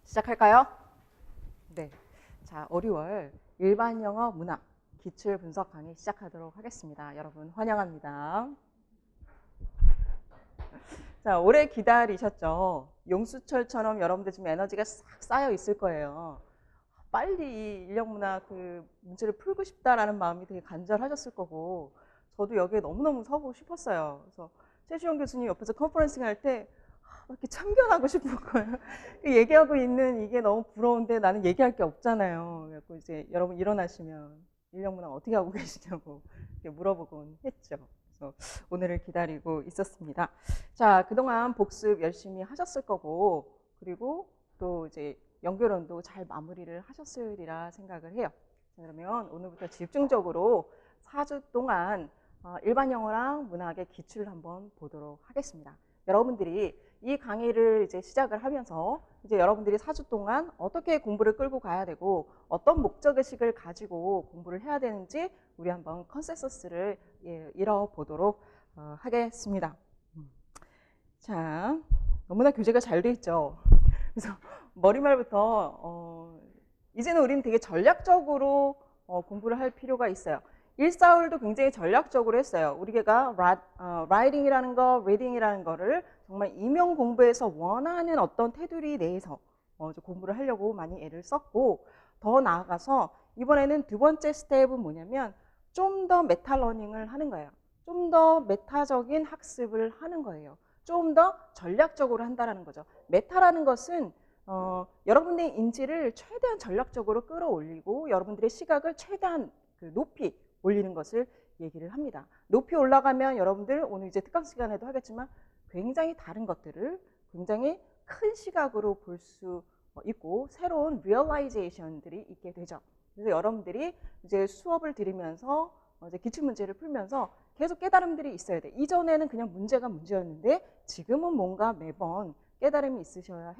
시작할까요? 네. 자, 5월 일반 영어 문학 기출 분석 강의 시작하도록 하겠습니다. 여러분 환영합니다. 자, 오래 기다리셨죠? 용수철처럼 여러분들 지금 에너지가 싹 쌓여 있을 거예요. 빨리 이 인력문학 그 문제를 풀고 싶다라는 마음이 되게 간절하셨을 거고, 저도 여기에 너무너무 서고 싶었어요. 그래서 최주영 교수님 옆에서 컨퍼런싱 할 때 이렇게 참견하고 싶은 거예요. 얘기하고 있는 이게 너무 부러운데 나는 얘기할 게 없잖아요. 그래서 이제 여러분 일어나시면 인력문학 어떻게 하고 계시냐고 이렇게 물어보곤 했죠. 그래서 오늘을 기다리고 있었습니다. 자, 그동안 복습 열심히 하셨을 거고, 그리고 또 이제 연결원도 잘 마무리를 하셨으리라 생각을 해요. 자, 그러면 오늘부터 집중적으로 4주 동안 일반 영어랑 문학의 기출을 한번 보도록 하겠습니다. 여러분들이 이 강의를 이제 시작을 하면서 이제 여러분들이 4주 동안 어떻게 공부를 끌고 가야 되고 어떤 목적의식을 가지고 공부를 해야 되는지 우리 한번 컨센서스를 이뤄보도록 하겠습니다. 자, 너무나 교재가 잘 돼 있죠. 그래서 머리말부터 이제는 우리는 되게 전략적으로 공부를 할 필요가 있어요. 1사울도 굉장히 전략적으로 했어요. 우리가 writing이라는 거, reading이라는 거를 정말 임용 공부에서 원하는 어떤 테두리 내에서 공부를 하려고 많이 애를 썼고, 더 나아가서 이번에는 두 번째 스텝은 뭐냐면 좀 더 메타러닝을 하는 거예요. 좀 더 메타적인 학습을 하는 거예요. 좀 더 전략적으로 한다는 거죠. 메타라는 것은 여러분의 인지를 최대한 전략적으로 끌어올리고 여러분들의 시각을 최대한 높이 올리는 것을 얘기를 합니다. 높이 올라가면 여러분들 오늘 이제 특강 시간에도 하겠지만 굉장히 다른 것들을 굉장히 큰 시각으로 볼 수 있고 새로운 리얼라이제이션들이 있게 되죠. 그래서 여러분들이 이제 수업을 들으면서 이제 기출문제를 풀면서 계속 깨달음들이 있어야 돼. 이전에는 그냥 문제가 문제였는데 지금은 뭔가 매번 깨달음이 있으셔야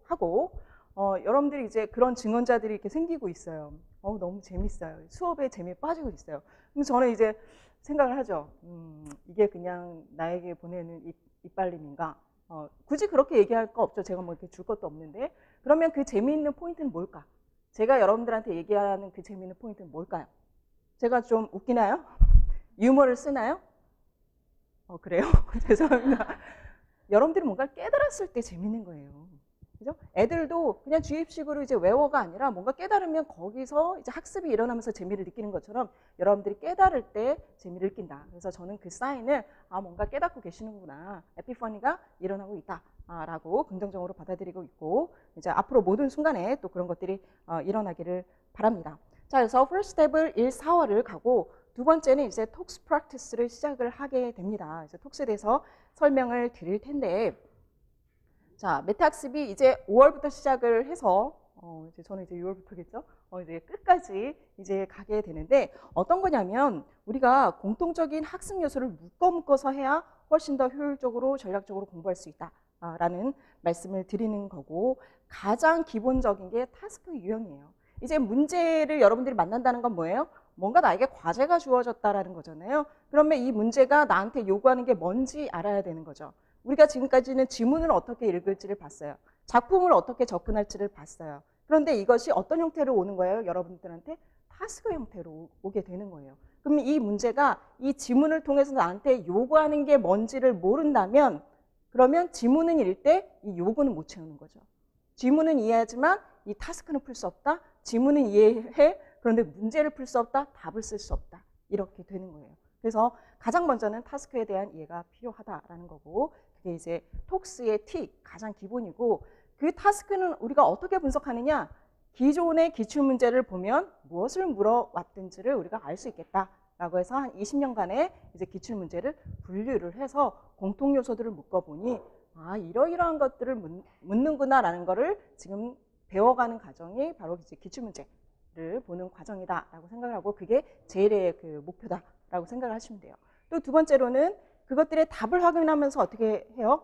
하고 여러분들이 이제 그런 증언자들이 이렇게 생기고 있어요. 너무 재밌어요. 수업에 재미에 빠지고 있어요. 그럼 저는 이제 생각을 하죠. 이게 그냥 나에게 보내는 이빨림인가? 굳이 그렇게 얘기할 거 없죠. 제가 뭐 이렇게 줄 것도 없는데. 그러면 그 재미있는 포인트는 뭘까? 제가 여러분들한테 얘기하는 그 재미있는 포인트는 뭘까요? 제가 좀 웃기나요? 유머를 쓰나요? 그래요? 죄송합니다. 여러분들이 뭔가 깨달았을 때 재밌는 거예요. 그죠? 애들도 그냥 주입식으로 이제 외워가 아니라 뭔가 깨달으면 거기서 이제 학습이 일어나면서 재미를 느끼는 것처럼 여러분들이 깨달을 때 재미를 느낀다. 그래서 저는 그 사인을 뭔가 깨닫고 계시는구나. 에피퍼니가 일어나고 있다. 라고 긍정적으로 받아들이고 있고 이제 앞으로 모든 순간에 또 그런 것들이 일어나기를 바랍니다. 자, 그래서 first step을 1, 4월을 가고 두 번째는 이제 톡스 프랙티스를 시작을 하게 됩니다. 이제 톡스에 대해서 설명을 드릴 텐데, 자, 메타학습이 이제 5월부터 시작을 해서 이제 저는 이제 6월부터겠죠. 이제 끝까지 이제 가게 되는데 어떤 거냐면 우리가 공통적인 학습 요소를 묶어서 해야 훨씬 더 효율적으로 전략적으로 공부할 수 있다라는 말씀을 드리는 거고 가장 기본적인 게 타스크 유형이에요. 이제 문제를 여러분들이 만난다는 건 뭐예요? 뭔가 나에게 과제가 주어졌다라는 거잖아요. 그러면 이 문제가 나한테 요구하는 게 뭔지 알아야 되는 거죠. 우리가 지금까지는 지문을 어떻게 읽을지를 봤어요. 작품을 어떻게 접근할지를 봤어요. 그런데 이것이 어떤 형태로 오는 거예요? 여러분들한테 타스크 형태로 오게 되는 거예요. 그러면 이 문제가 이 지문을 통해서 나한테 요구하는 게 뭔지를 모른다면 그러면 지문은 읽을 때 이 요구는 못 채우는 거죠. 지문은 이해하지만 이 타스크는 풀 수 없다. 지문은 이해해. 그런데 문제를 풀 수 없다. 답을 쓸 수 없다. 이렇게 되는 거예요. 그래서 가장 먼저는 타스크에 대한 이해가 필요하다라는 거고 그게 이제 톡스의 T, 가장 기본이고 그 타스크는 우리가 어떻게 분석하느냐 기존의 기출문제를 보면 무엇을 물어왔든지를 우리가 알 수 있겠다라고 해서 한 20년간의 이제 기출문제를 분류를 해서 공통요소들을 묶어보니 이러이러한 것들을 묻는구나라는 거를 지금 배워가는 과정이 바로 이제 기출문제를 보는 과정이다라고 생각을 하고 그게 제일의 그 목표다라고 생각을 하시면 돼요. 또 두 번째로는 그것들의 답을 확인하면서 어떻게 해요?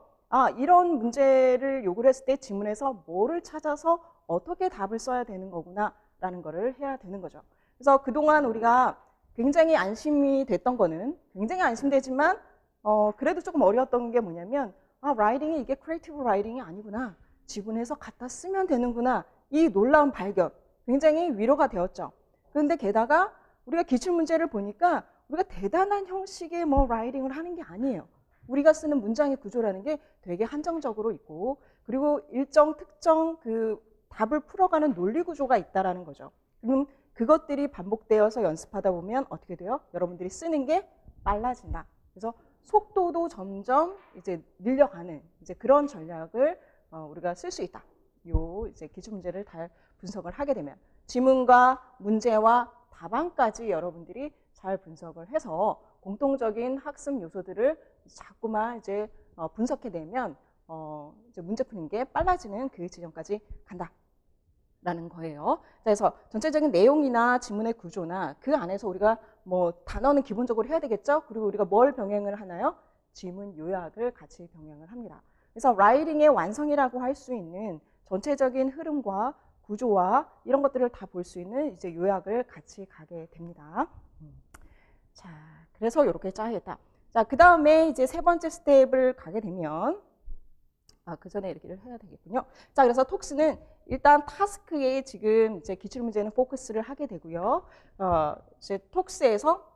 이런 문제를 요구를 했을 때 지문에서 뭐를 찾아서 어떻게 답을 써야 되는 거구나라는 거를 해야 되는 거죠. 그래서 그동안 우리가 굉장히 안심이 됐던 거는 굉장히 안심되지만 그래도 조금 어려웠던 게 뭐냐면 라이팅이 이게 크리에이티브 라이팅이 아니구나. 지분해서 갖다 쓰면 되는구나. 이 놀라운 발견. 굉장히 위로가 되었죠. 그런데 게다가 우리가 기출문제를 보니까 우리가 대단한 형식의 뭐 라이팅을 하는 게 아니에요. 우리가 쓰는 문장의 구조라는 게 되게 한정적으로 있고 그리고 일정 특정 그 답을 풀어가는 논리 구조가 있다라는 거죠. 그럼 그것들이 반복되어서 연습하다 보면 어떻게 돼요? 여러분들이 쓰는 게 빨라진다. 그래서 속도도 점점 이제 늘려가는 이제 그런 전략을 우리가 쓸 수 있다. 요 이제 기출 문제를 잘 분석을 하게 되면 지문과 문제와 답안까지 여러분들이 잘 분석을 해서 공통적인 학습 요소들을 자꾸만 이제 분석해내면 이제 문제 푸는 게 빨라지는 그 지점까지 간다라는 거예요. 그래서 전체적인 내용이나 지문의 구조나 그 안에서 우리가 뭐 단어는 기본적으로 해야 되겠죠. 그리고 우리가 뭘 병행을 하나요? 지문 요약을 같이 병행을 합니다. 그래서 라이팅의 완성이라고 할 수 있는 전체적인 흐름과 구조와 이런 것들을 다 볼 수 있는 이제 요약을 같이 가게 됩니다. 자, 그래서 이렇게 짜야겠다. 자, 그 다음에 이제 세 번째 스텝을 가게 되면, 그 전에 이렇게 해야 되겠군요. 자, 그래서 톡스는 일단 타스크에 지금 이제 기출문제는 포커스를 하게 되고요. 이제 톡스에서,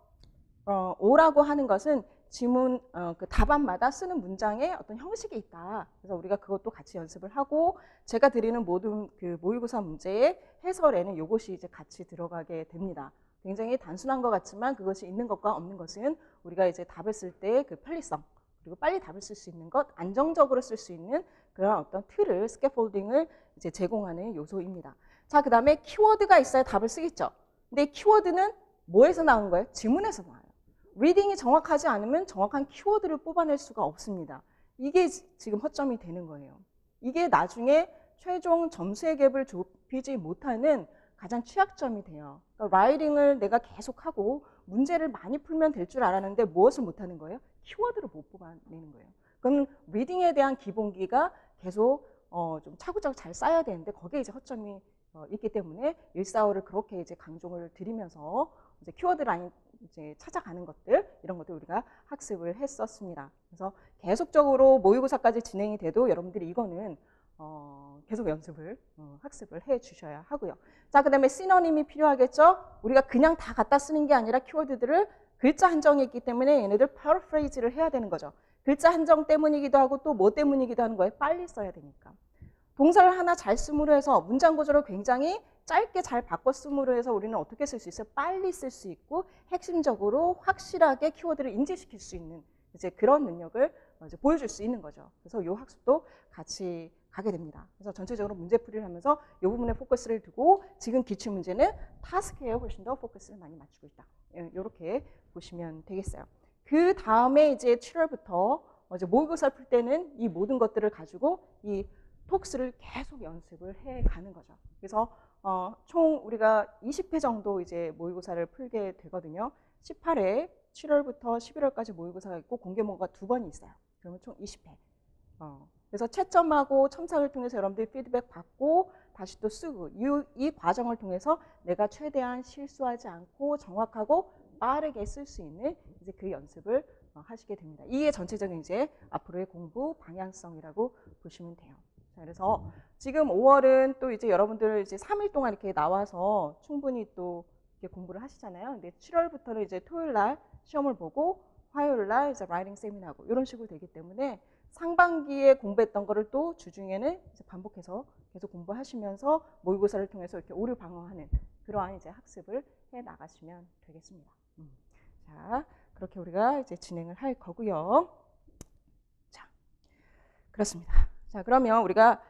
O라고 하는 것은 지문, 그 답안마다 쓰는 문장에 어떤 형식이 있다. 그래서 우리가 그것도 같이 연습을 하고, 제가 드리는 모든 그 모의고사 문제의 해설에는 이것이 이제 같이 들어가게 됩니다. 굉장히 단순한 것 같지만 그것이 있는 것과 없는 것은 우리가 이제 답을 쓸 때 그 편리성 그리고 빨리 답을 쓸 수 있는 것, 안정적으로 쓸 수 있는 그런 어떤 틀을, 스캐폴딩을 이제 제공하는 요소입니다. 자, 그 다음에 키워드가 있어야 답을 쓰겠죠. 근데 키워드는 뭐에서 나오는 거예요? 지문에서 나와요. 리딩이 정확하지 않으면 정확한 키워드를 뽑아낼 수가 없습니다. 이게 지금 허점이 되는 거예요. 이게 나중에 최종 점수의 갭을 좁히지 못하는 가장 취약점이 돼요. 그러니까 라이팅을 내가 계속하고 문제를 많이 풀면 될 줄 알았는데 무엇을 못하는 거예요? 키워드를 못 뽑아내는 거예요. 그럼 리딩에 대한 기본기가 계속 좀 차곡차곡 잘 쌓여야 되는데 거기에 이제 허점이 있기 때문에 145를 그렇게 이제 강조를 드리면서 이제 키워드 라인 이제 찾아가는 것들 이런 것들 우리가 학습을 했었습니다. 그래서 계속적으로 모의고사까지 진행이 돼도 여러분들이 이거는 계속 연습을 학습을 해 주셔야 하고요. 자, 그 다음에 시너님이 필요하겠죠. 우리가 그냥 다 갖다 쓰는 게 아니라 키워드들을 글자 한정이 있기 때문에 얘네들 패러프레이즈를 해야 되는 거죠. 글자 한정 때문이기도 하고 또 뭐 때문이기도 하는 거예요. 빨리 써야 되니까. 동사를 하나 잘 쓰므로 해서 문장 구조를 굉장히 짧게 잘 바꿔 쓰므로 해서 우리는 어떻게 쓸 수 있어요? 빨리 쓸 수 있고 핵심적으로 확실하게 키워드를 인지시킬 수 있는 이제 그런 능력을 이제 보여줄 수 있는 거죠. 그래서 이 학습도 같이 가게 됩니다. 그래서 전체적으로 문제풀이를 하면서 이 부분에 포커스를 두고 지금 기출문제는 타스크에 훨씬 더 포커스를 많이 맞추고 있다. 이렇게 보시면 되겠어요. 그 다음에 이제 7월부터 이제 모의고사를 풀 때는 이 모든 것들을 가지고 이 톡스를 계속 연습을 해 가는 거죠. 그래서 총 우리가 20회 정도 이제 모의고사를 풀게 되거든요. 18회 7월부터 11월까지 모의고사가 있고 공개모의고가 2번이 있어요. 그러면 총 20회. 그래서 채점하고 첨삭을 통해서 여러분들이 피드백 받고 다시 또 쓰고 이 과정을 통해서 내가 최대한 실수하지 않고 정확하고 빠르게 쓸 수 있는 이제 그 연습을 하시게 됩니다. 이게 전체적인 이제 앞으로의 공부 방향성이라고 보시면 돼요. 자, 그래서 지금 5월은 또 이제 여러분들 이제 3일 동안 이렇게 나와서 충분히 또 이렇게 공부를 하시잖아요. 근데 7월부터는 이제 토요일 날 시험을 보고 화요일 날 이제 라이팅 세미나하고 이런 식으로 되기 때문에 상반기에 공부했던 거를 또 주중에는 이제 반복해서 계속 공부하시면서 모의고사를 통해서 이렇게 오류 방어하는 그러한 이제 학습을 해 나가시면 되겠습니다. 자, 그렇게 우리가 이제 진행을 할 거고요. 자, 그렇습니다. 자, 그러면 우리가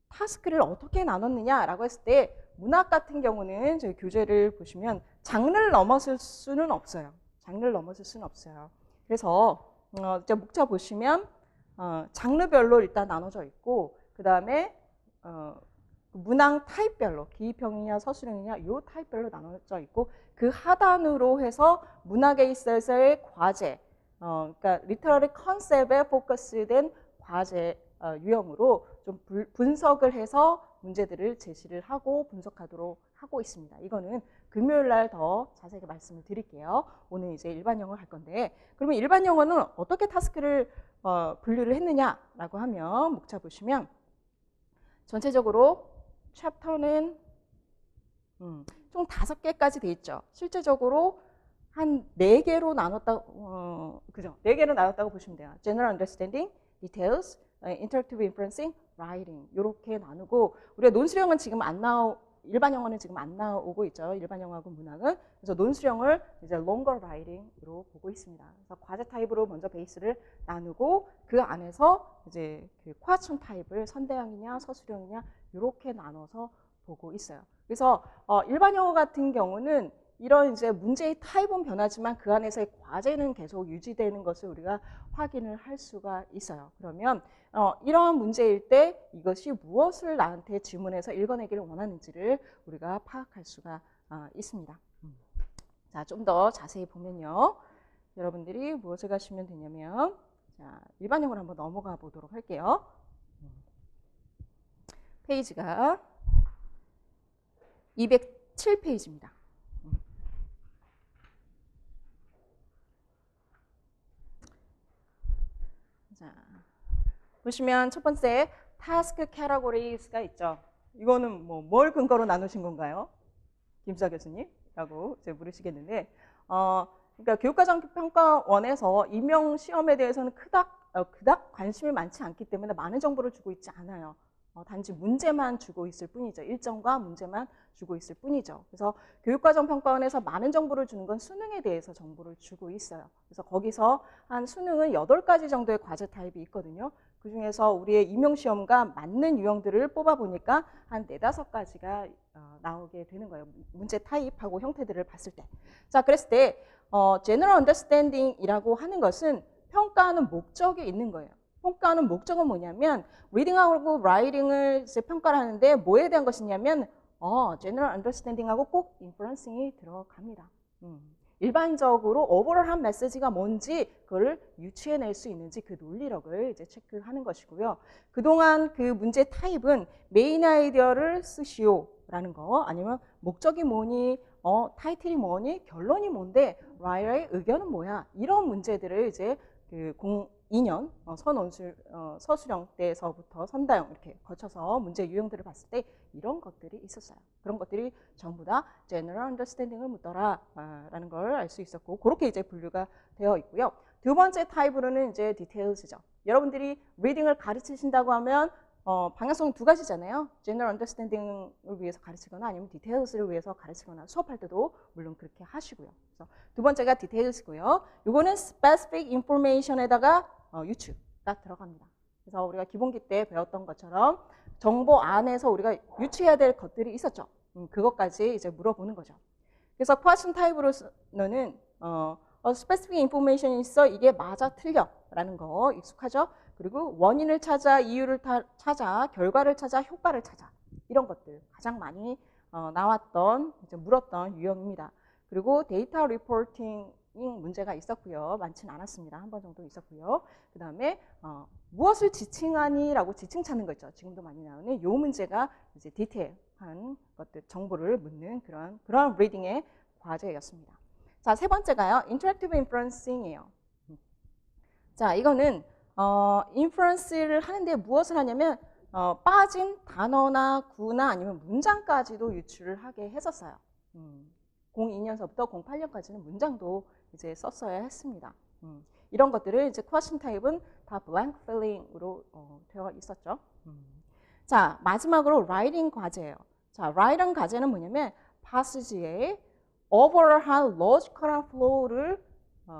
타스크를 어떻게 나눴느냐라고 했을 때 문학 같은 경우는 저희 교재를 보시면 장르를 넘어설 수는 없어요. 장르를 넘어설 수는 없어요. 그래서 이제 목차 보시면 장르별로 일단 나눠져 있고 그 다음에 문항 타입별로 기입형이냐 서술형이냐 이 타입별로 나눠져 있고 그 하단으로 해서 문학에 있어서의 과제 그러니까 리터러리 컨셉에 포커스된 과제 유형으로 좀 분석을 해서 문제들을 제시를 하고 분석하도록 하고 있습니다. 이거는 금요일 날 더 자세하게 말씀을 드릴게요. 오늘 이제 일반 영어 할 건데 그러면 일반 영어는 어떻게 타스크를 분류를 했느냐라고 하면 목차 보시면 전체적으로 챕터는 총 5개까지 돼 있죠. 실제적으로 한 4개로 나눴다, 그죠? 4개로 나눴다고 보시면 돼요. General Understanding, Details, Interactive Inferencing, Writing 이렇게 나누고 우리가 논술형은 지금 일반 영어는 지금 안 나오고 있죠. 일반 영어하고 문학은. 그래서 논술형을 이제 longer writing으로 보고 있습니다. 그래서 과제 타입으로 먼저 베이스를 나누고 그 안에서 이제 그 question 타입을 선대형이냐 서술형이냐 이렇게 나눠서 보고 있어요. 그래서 일반 영어 같은 경우는 이런 이제 문제의 타입은 변하지만 그 안에서의 과제는 계속 유지되는 것을 우리가 확인을 할 수가 있어요. 그러면 이러한 문제일 때 이것이 무엇을 나한테 질문해서 읽어내기를 원하는지를 우리가 파악할 수가 있습니다. 자, 좀 더 자세히 보면요. 여러분들이 무엇을 하시면 되냐면 자, 일반 영어로 한번 넘어가 보도록 할게요. 페이지가 207페이지입니다. 자, 보시면 첫 번째 task categories가 있죠. 이거는 뭘 근거로 나누신 건가요? 김수아 교수님?라고 이제 물으시겠는데, 그러니까 교육과정평가원에서 임용 시험에 대해서는 그닥 관심이 많지 않기 때문에 많은 정보를 주고 있지 않아요. 단지 문제만 주고 있을 뿐이죠. 일정과 문제만 주고 있을 뿐이죠. 그래서 교육과정평가원에서 많은 정보를 주는 건 수능에 대해서 정보를 주고 있어요. 그래서 거기서 한 수능은 8가지 정도의 과제 타입이 있거든요. 그중에서 우리의 임용시험과 맞는 유형들을 뽑아보니까 한 4-5가지가 나오게 되는 거예요. 문제 타입하고 형태들을 봤을 때. 자, 그랬을 때 General Understanding이라고 하는 것은 평가하는 목적이 있는 거예요. 평가하는 목적은 뭐냐면 리딩하고 라이팅을 평가를 하는데 뭐에 대한 것이냐면 General Understanding하고 꼭 인퍼런싱이 들어갑니다. 일반적으로 오버롤한 메시지가 뭔지 그걸 유추해낼 수 있는지 그 논리력을 이제 체크하는 것이고요. 그동안 그 문제 타입은 메인 아이디어를 쓰시오라는 거 아니면 목적이 뭐니, 타이틀이 뭐니, 결론이 뭔데, 라이터의 의견은 뭐야 이런 문제들을 이제 그 02년 서술형 때서부터 선다형 이렇게 거쳐서 문제 유형들을 봤을 때 이런 것들이 있었어요. 그런 것들이 전부 다 General Understanding을 묻더라 라는 걸 알 수 있었고 그렇게 이제 분류가 되어 있고요. 두 번째 타입으로는 이제 Details죠. 여러분들이 리딩을 가르치신다고 하면 방향성은 2가지잖아요. General Understanding을 위해서 가르치거나 아니면 Details를 위해서 가르치거나 수업할 때도 물론 그렇게 하시고요. 그래서 두 번째가 Details고요. 이거는 Specific Information에다가 유추가 들어갑니다. 그래서 우리가 기본기 때 배웠던 것처럼 정보 안에서 우리가 유추해야 될 것들이 있었죠. 그것까지 이제 물어보는 거죠. 그래서 question 타입으로는 specific information이 있어 이게 맞아 틀려 라는 거 익숙하죠. 그리고 원인을 찾아 이유를 찾아 결과를 찾아 효과를 찾아 이런 것들 가장 많이 나왔던 이제 물었던 유형입니다. 그리고 데이터 리포팅 문제가 있었고요. 많지는 않았습니다. 한 번 정도 있었고요. 그 다음에 무엇을 지칭하니? 라고 지칭 찾는 거 있죠. 지금도 많이 나오는 이 문제가 이제 디테일한 것들, 정보를 묻는 그런 리딩의 과제였습니다. 자, 세 번째가요. Interactive Inferencing이에요. 자, 이거는 인퍼런스를 하는데 무엇을 하냐면 빠진 단어나 구나 아니면 문장까지도 유출을 하게 했었어요. 02년서부터 08년까지는 문장도 이제 썼어야 했습니다. 이런 것들을 이제 question 타입은 다 blank filling으로 되어 있었죠. 자, 마지막으로 writing 과제예요. 자, writing 과제는 뭐냐면 passage의 overall한 logical한 flow를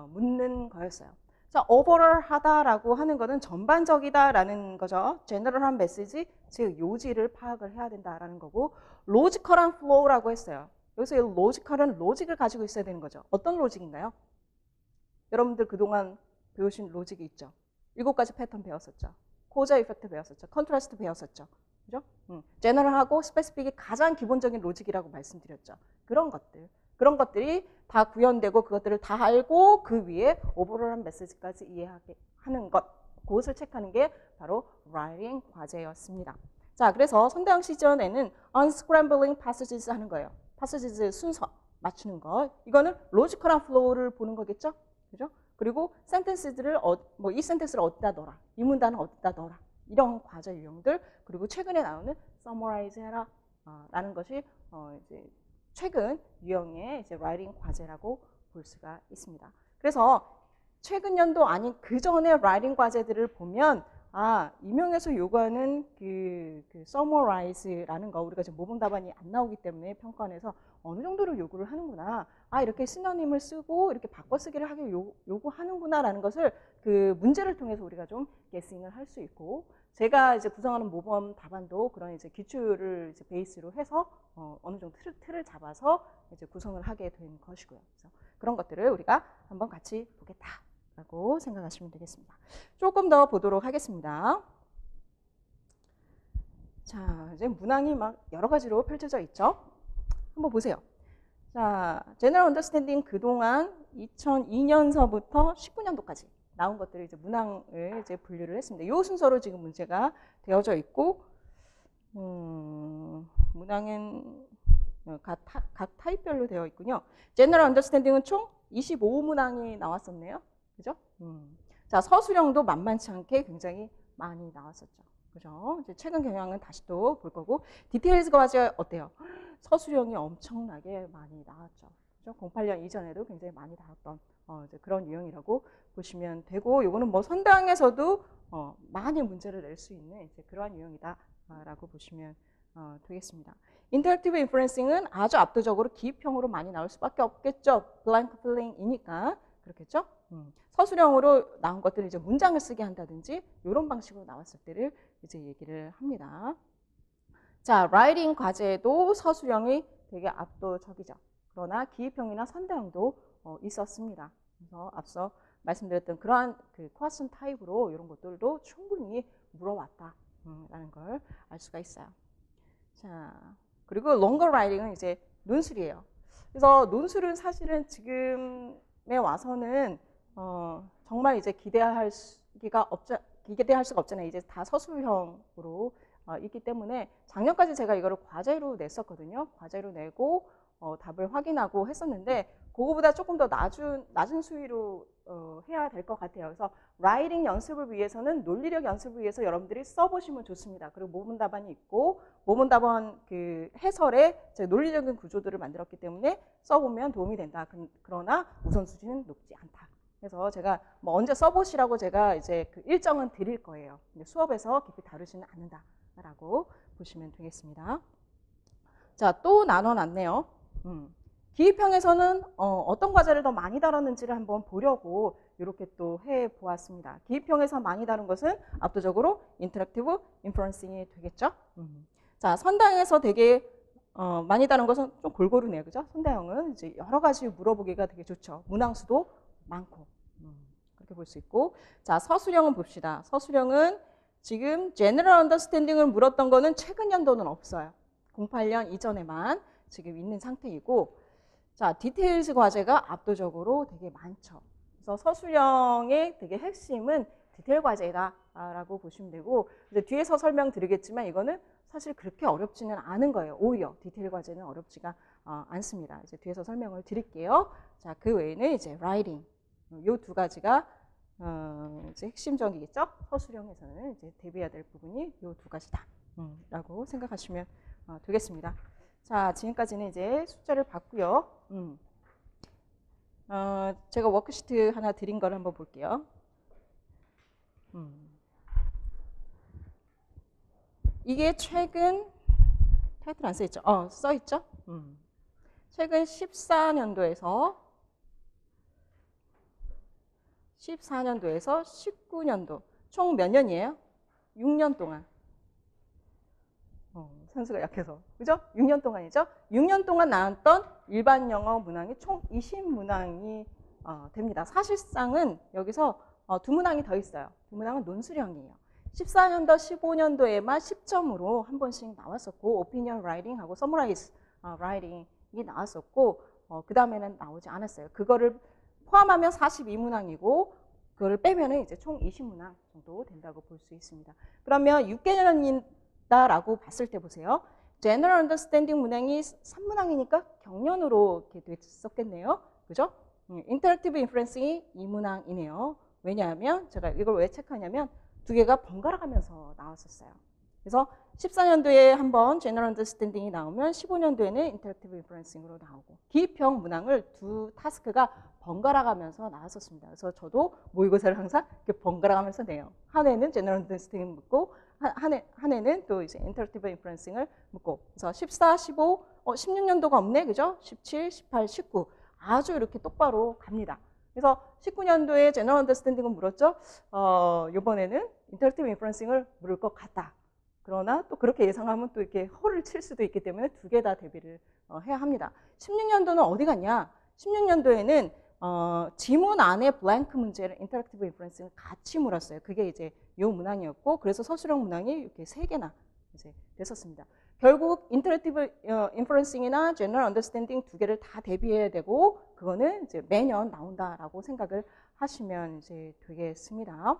묻는 거였어요. 자, overall하다라고 하는 것은 전반적이다라는 거죠. general한 메시지, 즉 요지를 파악을 해야 된다라는 거고 logical한 flow라고 했어요. 여기서 이 logical은 로직을 가지고 있어야 되는 거죠. 어떤 로직인가요? 여러분들 그동안 배우신 로직이 있죠. 7가지 패턴 배웠었죠. 코자 이펙트 배웠었죠. 컨트라스트 배웠었죠. 그죠? 제너럴하고 스페시픽이 가장 기본적인 로직이라고 말씀드렸죠. 그런 것들이 다 구현되고 그것들을 다 알고 그 위에 오버롤한 메시지까지 이해하게 하는 것, 그것을 체크하는 게 바로 writing 과제였습니다. 자, 그래서 선대형 시전에는 unscrambling passages 하는 거예요. passages 순서 맞추는 거. 이거는 로지컬한 플로우를 보는 거겠죠? 그죠? 그리고 센텐스들을 이 센텐스를 어디다 넣어라. 이 문단은 어디다 넣어라. 이런 과제 유형들, 그리고 최근에 나오는 summarize 해라 라는 것이 이제 최근 유형의 이제 라이팅 과제라고 볼 수가 있습니다. 그래서 최근 연도 아닌 그 전에 라이팅 과제들을 보면 임용에서 요구하는 그 summarize라는 거, 우리가 지금 모범 답안이 안 나오기 때문에 평가원에서 어느 정도로 요구를 하는구나, 이렇게 시노님을 쓰고 이렇게 바꿔쓰기를 하길 요구하는구나라는 것을 그 문제를 통해서 우리가 좀 게싱을 할 수 있고, 제가 이제 구성하는 모범 답안도 그런 이제 기출을 이제 베이스로 해서 어느 정도 틀을 잡아서 이제 구성을 하게 된 것이고요. 그래서 그런 것들을 우리가 한번 같이 보겠다라고 생각하시면 되겠습니다. 조금 더 보도록 하겠습니다. 자, 이제 문항이 막 여러 가지로 펼쳐져 있죠. 한번 보세요. 자, General Understanding 그동안 2002년서부터 19년도까지 나온 것들을 이제 문항을 이제 분류를 했습니다. 이 순서로 지금 문제가 되어져 있고, 문항은 각 타입별로 되어 있군요. General Understanding은 총 25문항이 나왔었네요. 그죠? 자, 서술형도 만만치 않게 굉장히 많이 나왔었죠. 그죠? 이제 최근 경향은 다시 또 볼 거고, 디테일즈 과제 어때요? 서술형이 엄청나게 많이 나왔죠. 그죠? 08년 이전에도 굉장히 많이 다뤘던 이제 그런 유형이라고 보시면 되고, 요거는 뭐 선당에서도 많이 문제를 낼 수 있는 이제 그러한 유형이다라고 보시면 되겠습니다. 인터랙티브 인퍼런싱은 아주 압도적으로 기입형으로 많이 나올 수밖에 없겠죠. 블랭크 필링이니까 그렇겠죠. 서술형으로 나온 것들을 이제 문장을 쓰게 한다든지 이런 방식으로 나왔을 때를 이제 얘기를 합니다. 자, 라이팅 과제도 서술형이 되게 압도적이죠. 그러나 기입형이나 선대형도 있었습니다. 그래서 앞서 말씀드렸던 그러한 그 퀘스천 타입으로 이런 것들도 충분히 물어왔다라는 걸 알 수가 있어요. 자, 그리고 롱거 라이팅은 이제 논술이에요. 그래서 논술은 사실은 지금에 와서는 정말 이제 기대할 수가 없잖아요. 이제 다 서술형으로 있기 때문에 작년까지 제가 이거를 과제로 냈었거든요. 과제로 내고 답을 확인하고 했었는데 그거보다 조금 더 낮은 수위로 해야 될 것 같아요. 그래서 라이팅 연습을 위해서는 논리력 연습을 위해서 여러분들이 써보시면 좋습니다. 그리고 모범 답안이 있고 모범 답안 그 해설에 논리적인 구조들을 만들었기 때문에 써보면 도움이 된다. 그러나 우선순위는 높지 않다. 그래서 제가 뭐 언제 써보시라고 제가 이제 그 일정은 드릴 거예요. 근데 수업에서 깊이 다루지는 않는다라고 보시면 되겠습니다. 자, 또 나눠놨네요. 기입형에서는 어떤 과제를 더 많이 다뤘는지를 한번 보려고 이렇게 또 해보았습니다. 기입형에서 많이 다룬 것은 압도적으로 인터랙티브 인퍼런싱이 되겠죠. 자, 선당에서 되게 많이 다룬 것은 좀 골고루네요. 그죠? 선대형은 이제 여러 가지 물어보기가 되게 좋죠. 문항수도 많고 그렇게 볼 수 있고, 자, 서술형은 봅시다. 서술형은 지금 General Understanding을 물었던 거는 최근 연도는 없어요. 08년 이전에만 지금 있는 상태이고, 자, 디테일즈 과제가 압도적으로 되게 많죠. 그래서 서술형의 되게 핵심은 디테일 과제다라고 보시면 되고, 이제 뒤에서 설명드리겠지만 이거는 사실 그렇게 어렵지는 않은 거예요. 오히려 디테일 과제는 어렵지가 않습니다. 이제 뒤에서 설명을 드릴게요. 자, 그 외에는 이제 라이팅, 요 두 가지가 이제 핵심적이겠죠. 서술형에서는 이제 대비해야 될 부분이 요 두 가지다라고 생각하시면 되겠습니다. 자, 지금까지는 이제 숫자를 봤고요. 제가 워크시트 하나 드린 걸 한번 볼게요. 이게 최근 타이틀 안 써있죠? 써있죠? 최근 14년도에서 19년도 총 몇 년이에요? 6년 동안. 선수가 약해서. 그죠? 6년 동안이죠? 6년 동안 나왔던 일반 영어 문항이 총 20문항이 됩니다. 사실상은 여기서 두 문항이 더 있어요. 두 문항은 논술형이에요. 14년도, 15년도에만 10점으로 한 번씩 나왔었고, 오피니언 라이팅하고 서머라이즈 라이팅이 나왔었고, 그 다음에는 나오지 않았어요. 그거를 포함하면 42문항이고, 그거를 빼면은 이제 총 20문항 정도 된다고 볼 수 있습니다. 그러면 6개년이다라고 봤을 때 보세요. General Understanding 문항이 3문항이니까 경련으로 이렇게 됐었겠네요. 그죠? Interactive Inferencing이 2문항이네요. 왜냐하면 제가 이걸 왜 체크하냐면 두 개가 번갈아 가면서 나왔었어요. 그래서 14년도에 한번 General Understanding이 나오면 15년도에는 Interactive Inferencing으로 나오고 기입형 문항을 두 타스크가 번갈아 가면서 나왔었습니다. 그래서 저도 모의고사를 항상 이렇게 번갈아 가면서 내요. 한 해는 General Understanding 묻고 한 해는 또 이제 Interactive Inferencing을 묻고 그래서 14, 15, 16년도가 없네, 그죠? 17, 18, 19 아주 이렇게 똑바로 갑니다. 그래서 19년도에 General Understanding은 물었죠. 이번에는 Interactive Inferencing을 물을 것 같다. 그러나 또 그렇게 예상하면 또 이렇게 허를 칠 수도 있기 때문에 두 개 다 대비를 해야 합니다. 16년도는 어디 갔냐? 16년도에는 지문 안에 블랭크 문제를 인터랙티브 인퍼런싱을 같이 물었어요. 그게 이제 요 문항이었고 그래서 서술형 문항이 이렇게 3개나 이제 됐었습니다. 결국 인터랙티브 인퍼런싱이나 제너럴 언더스탠딩 두 개를 다 대비해야 되고 그거는 이제 매년 나온다라고 생각을 하시면 이제 되겠습니다.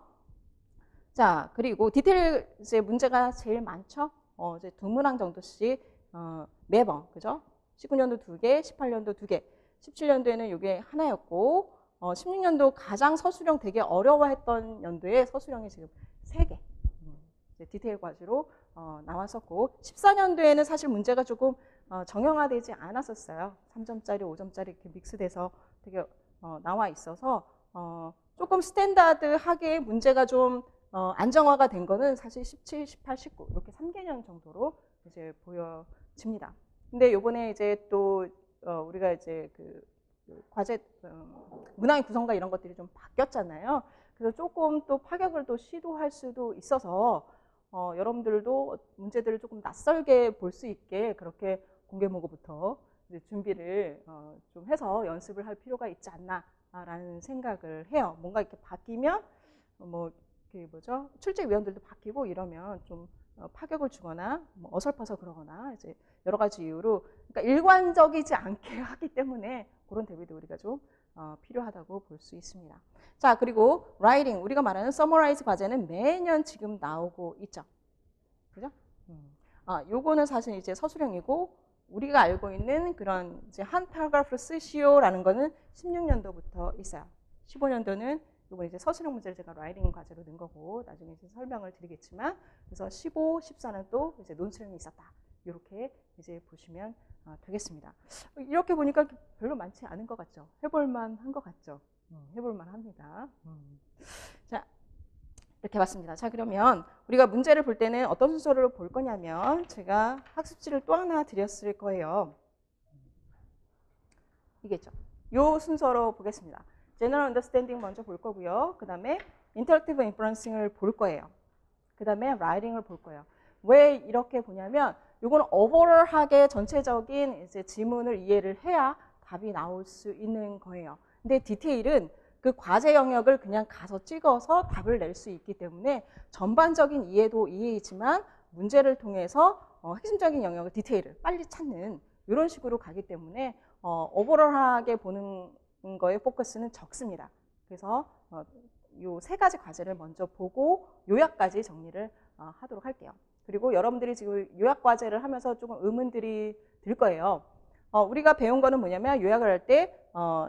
자, 그리고 디테일 이제 문제가 제일 많죠. 이제 두 문항 정도씩 매번, 그죠? 19년도 2개, 18년도 2개, 17년도에는 이게 하나였고, 16년도 가장 서술형 되게 어려워했던 연도에 서술형이 지금 3개 디테일 과제로 나왔었고, 14년도에는 사실 문제가 조금 정형화되지 않았었어요. 3점짜리, 5점짜리 이렇게 믹스돼서 되게 나와 있어서 조금 스탠다드하게 문제가 좀 안정화가 된 거는 사실 17, 18, 19 이렇게 3개년 정도로 이제 보여집니다. 근데 요번에 이제 또 우리가 이제 그 과제 문항의 구성과 이런 것들이 좀 바뀌었잖아요. 그래서 조금 또 파격을 또 시도할 수도 있어서 여러분들도 문제들을 조금 낯설게 볼 수 있게 그렇게 공개모고부터 이제 준비를 좀 해서 연습을 할 필요가 있지 않나라는 생각을 해요. 뭔가 이렇게 바뀌면 뭐 그 뭐죠? 출제위원들도 바뀌고 이러면 좀 파격을 주거나 뭐 어설퍼서 그러거나 이제 여러 가지 이유로 그러니까 일관적이지 않게 하기 때문에 그런 대비도 우리가 좀 필요하다고 볼 수 있습니다. 자, 그리고 라이팅 우리가 말하는 서머라이즈 과제는 매년 지금 나오고 있죠. 그죠? 요거는 사실 이제 서술형이고 우리가 알고 있는 그런 이제 한 파라그래프를 쓰시오라는 거는 16년도부터 있어요. 15년도는 이번 이제 서술형 문제를 제가 라이팅 과제로 넣은 거고 나중에 이제 설명을 드리겠지만 그래서 15, 14는 또 이제 논술형이 있었다. 이렇게 이제 보시면 되겠습니다. 이렇게 보니까 별로 많지 않은 것 같죠? 해볼만 한 것 같죠? 해볼만 합니다. 자, 이렇게 봤습니다. 자, 그러면 우리가 문제를 볼 때는 어떤 순서로 볼 거냐면 제가 학습지를 또 하나 드렸을 거예요. 이게죠. 요 순서로 보겠습니다. General Understanding 먼저 볼 거고요. 그 다음에 Interactive Inferencing을 볼 거예요. 그 다음에 Writing을 볼 거예요. 왜 이렇게 보냐면 이건 오버럴하게 전체적인 이제 지문을 이해를 해야 답이 나올 수 있는 거예요. 근데 디테일은 그 과제 영역을 그냥 가서 찍어서 답을 낼 수 있기 때문에 전반적인 이해도 이해이지만 문제를 통해서 핵심적인 영역을 디테일을 빨리 찾는 이런 식으로 가기 때문에 오버럴하게 보는 거의 포커스는 적습니다. 그래서 요 세 가지 과제를 먼저 보고 요약까지 정리를 하도록 할게요. 그리고 여러분들이 지금 요약 과제를 하면서 조금 의문들이 들 거예요. 우리가 배운 거는 뭐냐면 요약을 할 때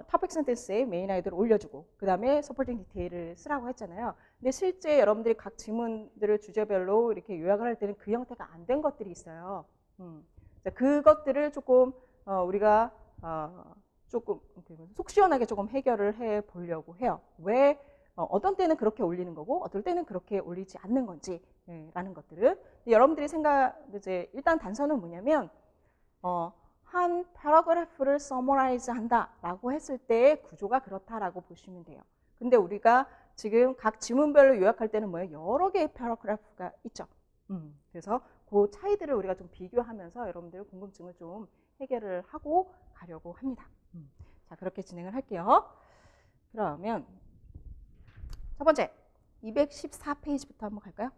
토픽 센텐스에 메인 아이디어를 올려주고 그 다음에 서포팅 디테일을 쓰라고 했잖아요. 근데 실제 여러분들이 각 지문들을 주제별로 이렇게 요약을 할 때는 그 형태가 안 된 것들이 있어요. 그것들을 조금 우리가 조금 속 시원하게 조금 해결을 해 보려고 해요. 왜 어떤 때는 그렇게 올리는 거고 어떨 때는 그렇게 올리지 않는 건지 라는 것들은 여러분들이 이제 일단 단서는 뭐냐면 한 패러그래프를 서머라이즈 한다라고 했을 때 구조가 그렇다라고 보시면 돼요. 근데 우리가 지금 각 지문별로 요약할 때는 뭐예요? 여러 개의 패러그래프가 있죠. 그래서 그 차이들을 우리가 좀 비교하면서 여러분들의 궁금증을 좀 해결을 하고 가려고 합니다. 자, 그렇게 진행을 할게요. 그러면 첫 번째 214페이지부터 한번 갈까요?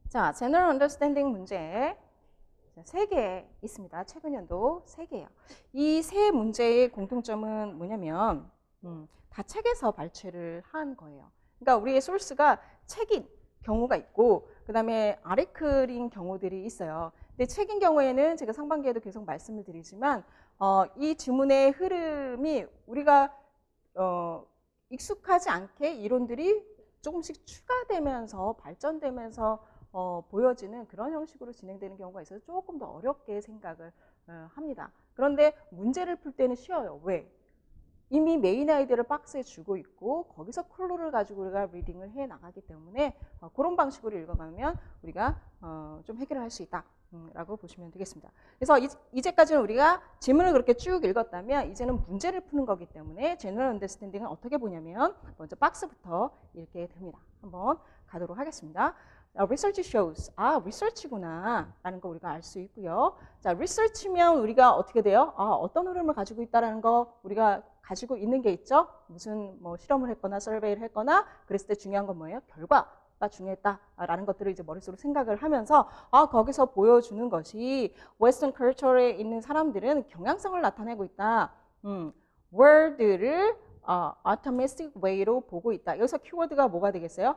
자, General Understanding 문제 3개 있습니다. 최근 연도 3개예요. 이 세 문제의 공통점은 뭐냐면 다 책에서 발췌를 한 거예요. 그러니까 우리의 소스가 책인 경우가 있고 그 다음에 아리클인 경우들이 있어요. 근데 책인 경우에는 제가 상반기에도 계속 말씀을 드리지만 이 지문의 흐름이 우리가 익숙하지 않게 이론들이 조금씩 추가되면서 발전되면서 보여지는 그런 형식으로 진행되는 경우가 있어서 조금 더 어렵게 생각을 합니다. 그런데 문제를 풀 때는 쉬워요. 왜? 이미 메인 아이디어를 박스에 주고 있고 거기서 클루를 가지고 우리가 리딩을 해 나가기 때문에 그런 방식으로 읽어가면 우리가 좀 해결을 할 수 있다 라고 보시면 되겠습니다. 그래서 이제까지는 우리가 지문을 그렇게 쭉 읽었다면 이제는 문제를 푸는 거기 때문에 제너럴 언더스탠딩은 어떻게 보냐면 먼저 박스부터 읽게 됩니다. 한번 가도록 하겠습니다. research shows. 리서치구나 라는 거 우리가 알 수 있고요. 자, 리서치면 우리가 어떻게 돼요? 어떤 흐름을 가지고 있다라는 거 우리가 가지고 있는 게 있죠. 무슨 뭐 실험을 했거나 서베이를 했거나 그랬을 때 중요한 건 뭐예요? 결과가 중요했다라는 것들을 이제 머릿속으로 생각을 하면서 거기서 보여주는 것이 웨스턴 컬처에 있는 사람들은 경향성을 나타내고 있다. 월드를 automatic way로 보고 있다. 여기서 키워드가 뭐가 되겠어요?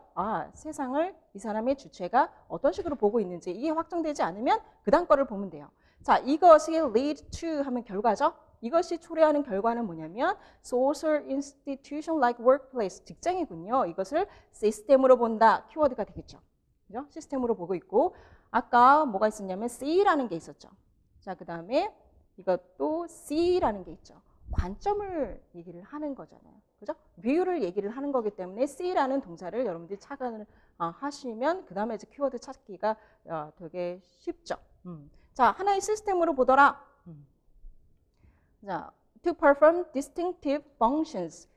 세상을 이 사람의 주체가 어떤 식으로 보고 있는지 이게 확정되지 않으면 그 다음 거를 보면 돼요. 자, 이것이 lead to 하면 결과죠. 이것이 초래하는 결과는 뭐냐면 social institution like workplace, 직장이군요. 이것을 시스템으로 본다. 키워드가 되겠죠. 그죠? 시스템으로 보고 있고 아까 뭐가 있었냐면 C라는 게 있었죠. 자, 그 다음에 이것도 C라는 게 있죠. 관점을 얘기를 하는 거잖아요. 그죠? 뷰를 얘기를 하는 거기 때문에 C라는 동사를 여러분들이 착안을 하시면 그 다음에 이제 키워드 찾기가 되게 쉽죠. 자, 하나의 시스템으로 보더라. 자, to perform distinctive functions.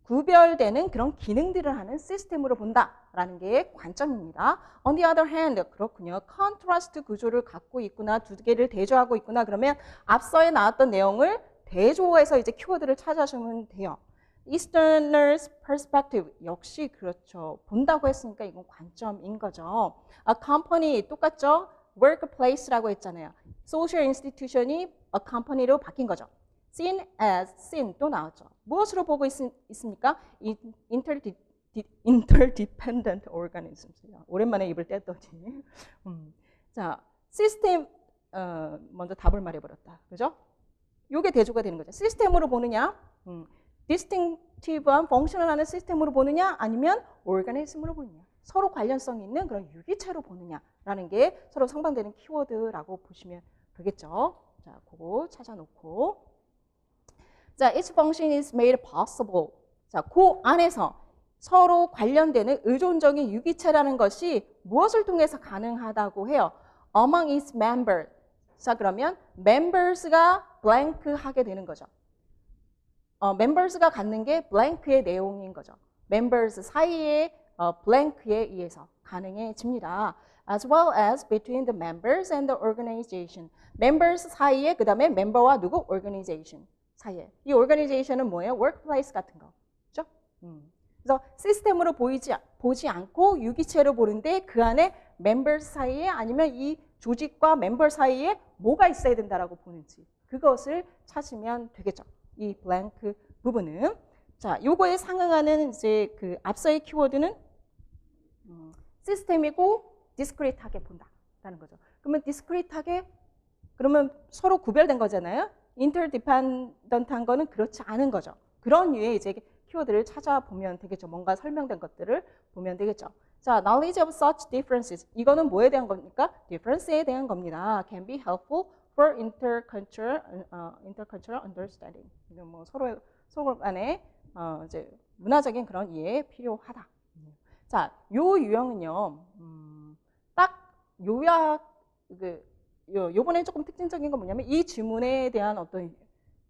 구별되는 그런 기능들을 하는 시스템으로 본다라는 게 관점입니다. On the other hand, 그렇군요. 컨트라스트 구조를 갖고 있구나, 두 개를 대조하고 있구나. 그러면 앞서에 나왔던 내용을 대조해서 이제 키워드를 찾아주면 돼요. Easterner's perspective 역시 그렇죠. 본다고 했으니까 이건 관점인 거죠. A company 똑같죠. workplace라고 했잖아요. social institution이 a company로 바뀐 거죠. seen as seen 또 나왔죠. 무엇으로 보고 있습니까? interdependent organisms. 오랜만에 입을 뗐더니. 자, 시스템 먼저 답을 말해버렸다. 그죠? 요게 대조가 되는 거죠. 시스템으로 보느냐, 디스팅티브한 펑션을 하는 시스템으로 보느냐, 아니면 오르가니즘으로 보느냐. 서로 관련성 있는 그런 유기체로 보느냐라는 게 서로 상반되는 키워드라고 보시면 되겠죠. 자, 그거 찾아놓고. 자, each function is made possible. 자, 그 안에서 서로 관련되는 의존적인 유기체라는 것이 무엇을 통해서 가능하다고 해요? Among its members. 자, 그러면 members가 blank 하게 되는 거죠. members가 갖는 게 blank의 내용인 거죠. members 사이의 blank에 의해서 가능해집니다. As well as between the members and the organization. members 사이에 그 다음에 member와 누구? organization 사이에. 이 organization은 뭐예요? workplace 같은 거. 그렇죠? 그래서 시스템으로 보지 않고 유기체로 보는데 그 안에 members 사이에 아니면 이 조직과 멤버 사이에 뭐가 있어야 된다라고 보는지 그것을 찾으면 되겠죠. 이 blank 부분은. 자, 요거에 상응하는 이제 그 앞서의 키워드는 시스템이고 discrete하게 본다라는 거죠. 그러면 discrete하게 그러면 서로 구별된 거잖아요. interdependent한 거는 그렇지 않은 거죠. 그런 류의 이제 키워드를 찾아보면 되겠죠. 뭔가 설명된 것들을 보면 되겠죠. 자, knowledge of such differences. 이거는 뭐에 대한 겁니까? difference에 대한 겁니다. can be helpful for intercultural understanding. 뭐 서로 간에 이제 문화적인 그런 이해 필요하다. 자, 요 유형은요, 딱 요약 요번에 조금 특징적인 건 뭐냐면 이 지문에 대한 어떤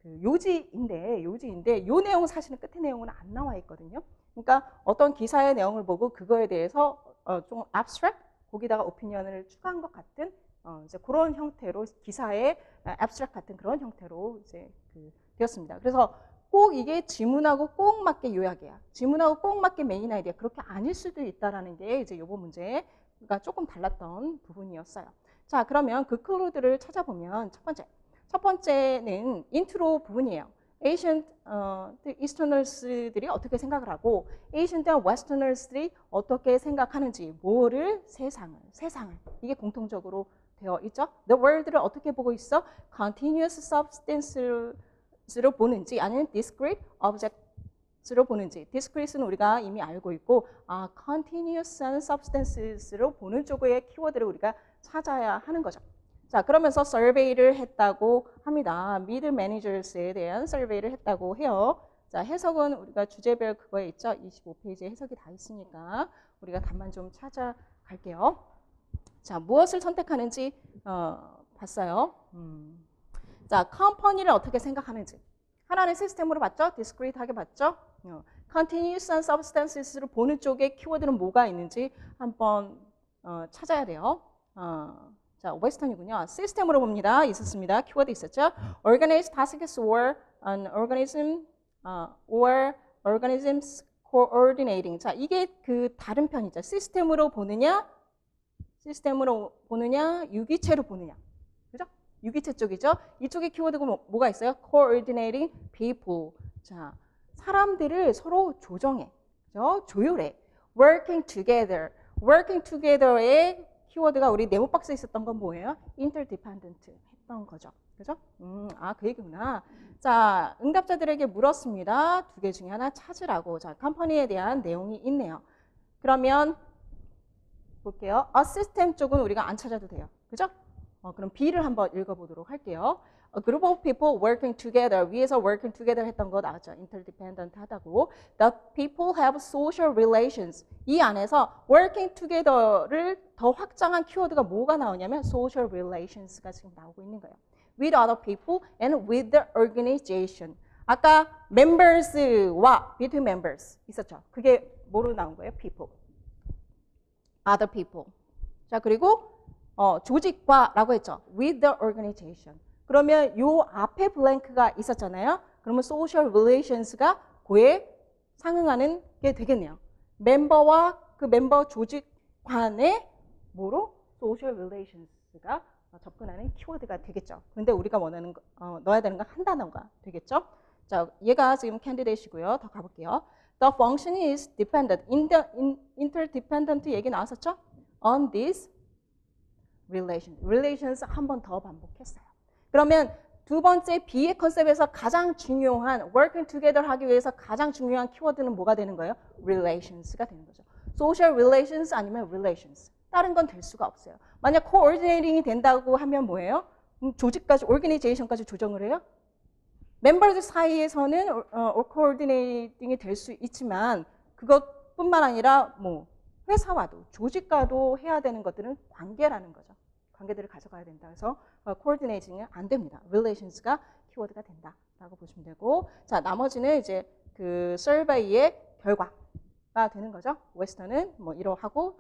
그 요지인데 요 내용은 사실은 끝에 내용은 안 나와 있거든요. 그러니까 어떤 기사의 내용을 보고 그거에 대해서 좀 abstract 거기다가 오피니언을 추가한 것 같은 이제 그런 형태로 기사의 abstract 같은 그런 형태로 이제 되었습니다. 그래서 꼭 이게 지문하고 꼭 맞게 요약이야. 지문하고 꼭 맞게 메인 아이디어 그렇게 아닐 수도 있다라는 게 이제 이번 문제가 조금 달랐던 부분이었어요. 자, 그러면 그 클루들을 찾아보면 첫 번째는 인트로 부분이에요. Asian Easterners들이 어떻게 생각을 하고 Asian과 Westerners들이 어떻게 생각하는지 세상을 이게 공통적으로 되어 있죠. The world를 어떻게 보고 있어? Continuous substance로 보는지 아니면 discrete objects로 보는지. discrete는 우리가 이미 알고 있고 continuous한 substances로 보는 쪽의 키워드를 우리가 찾아야 하는 거죠. 자, 그러면서 survey를 했다고 합니다. mid managers에 대한 survey를 했다고 해요. 자, 해석은 우리가 주제별 그거에 있죠. 25페이지에 해석이 다 있으니까 우리가 답만 좀 찾아갈게요. 자, 무엇을 선택하는지 봤어요. 자, 컴퍼니를 어떻게 생각하는지. 하나는 시스템으로 봤죠? 디스크리트하게 봤죠? continuous한 substances로 보는 쪽에 키워드는 뭐가 있는지 한번 찾아야 돼요. 자, 웨스턴이군요. 시스템으로 봅니다. 있었습니다. 키워드 있었죠? Organize tasks or an organism or organisms coordinating. 자, 이게 그 다른 편이죠. 시스템으로 보느냐, 유기체로 보느냐. 그죠? 유기체 쪽이죠. 이쪽에 키워드가 뭐가 있어요? coordinating people. 자, 사람들을 서로 조정해. 그죠? 조율해. working together. working together의 키워드가 우리 네모 박스에 있었던 건 뭐예요? interdependent 했던 거죠. 그죠? 그 얘기구나. 자, 응답자들에게 물었습니다. 두 개 중에 하나 찾으라고. 자, 컴퍼니에 대한 내용이 있네요. 그러면 볼게요. 시스템 쪽은 우리가 안 찾아도 돼요. 그죠? 그럼 B를 한번 읽어보도록 할게요. A group of people working together. 위에서 working together 했던 거 나왔죠. interdependent 하다고. The people have social relations. 이 안에서 working together를 더 확장한 키워드가 뭐가 나오냐면 social relations가 지금 나오고 있는 거예요. With other people and with the organization. 아까 members와 between members 있었죠. 그게 뭐로 나온 거예요? people. other people. 자, 그리고 조직과라고 했죠. with the organization. 그러면 요 앞에 블랭크가 있었잖아요. 그러면 social relations가 그에 상응하는 게 되겠네요. 멤버와 그 멤버 조직 간의 뭐로? social relations가 접근하는 키워드가 되겠죠. 근데 우리가 원하는 거, 넣어야 되는 건 한 단어가 되겠죠. 자, 얘가 지금 캔디데이시고요. 더 가볼게요. The function is dependent. interdependent 얘기 나왔었죠? On this relation. relations 한 번 더 반복했어요. 그러면 두 번째 B의 컨셉에서 가장 중요한 working together 하기 위해서 가장 중요한 키워드는 뭐가 되는 거예요? relations가 되는 거죠. social relations 아니면 relations. 다른 건 될 수가 없어요. 만약 coordinating이 된다고 하면 뭐예요? 조직까지, organization까지 조정을 해요? 멤버들 사이에서는 coordinating이 될 수 있지만 그것뿐만 아니라 뭐 회사와도 조직과도 해야 되는 것들은 관계라는 거죠. 관계들을 가져가야 된다. 그래서 coordinating은 안 됩니다. relations가 키워드가 된다라고 보시면 되고, 자, 나머지는 이제 그 survey의 결과가 되는 거죠. 웨스턴은 뭐 이러하고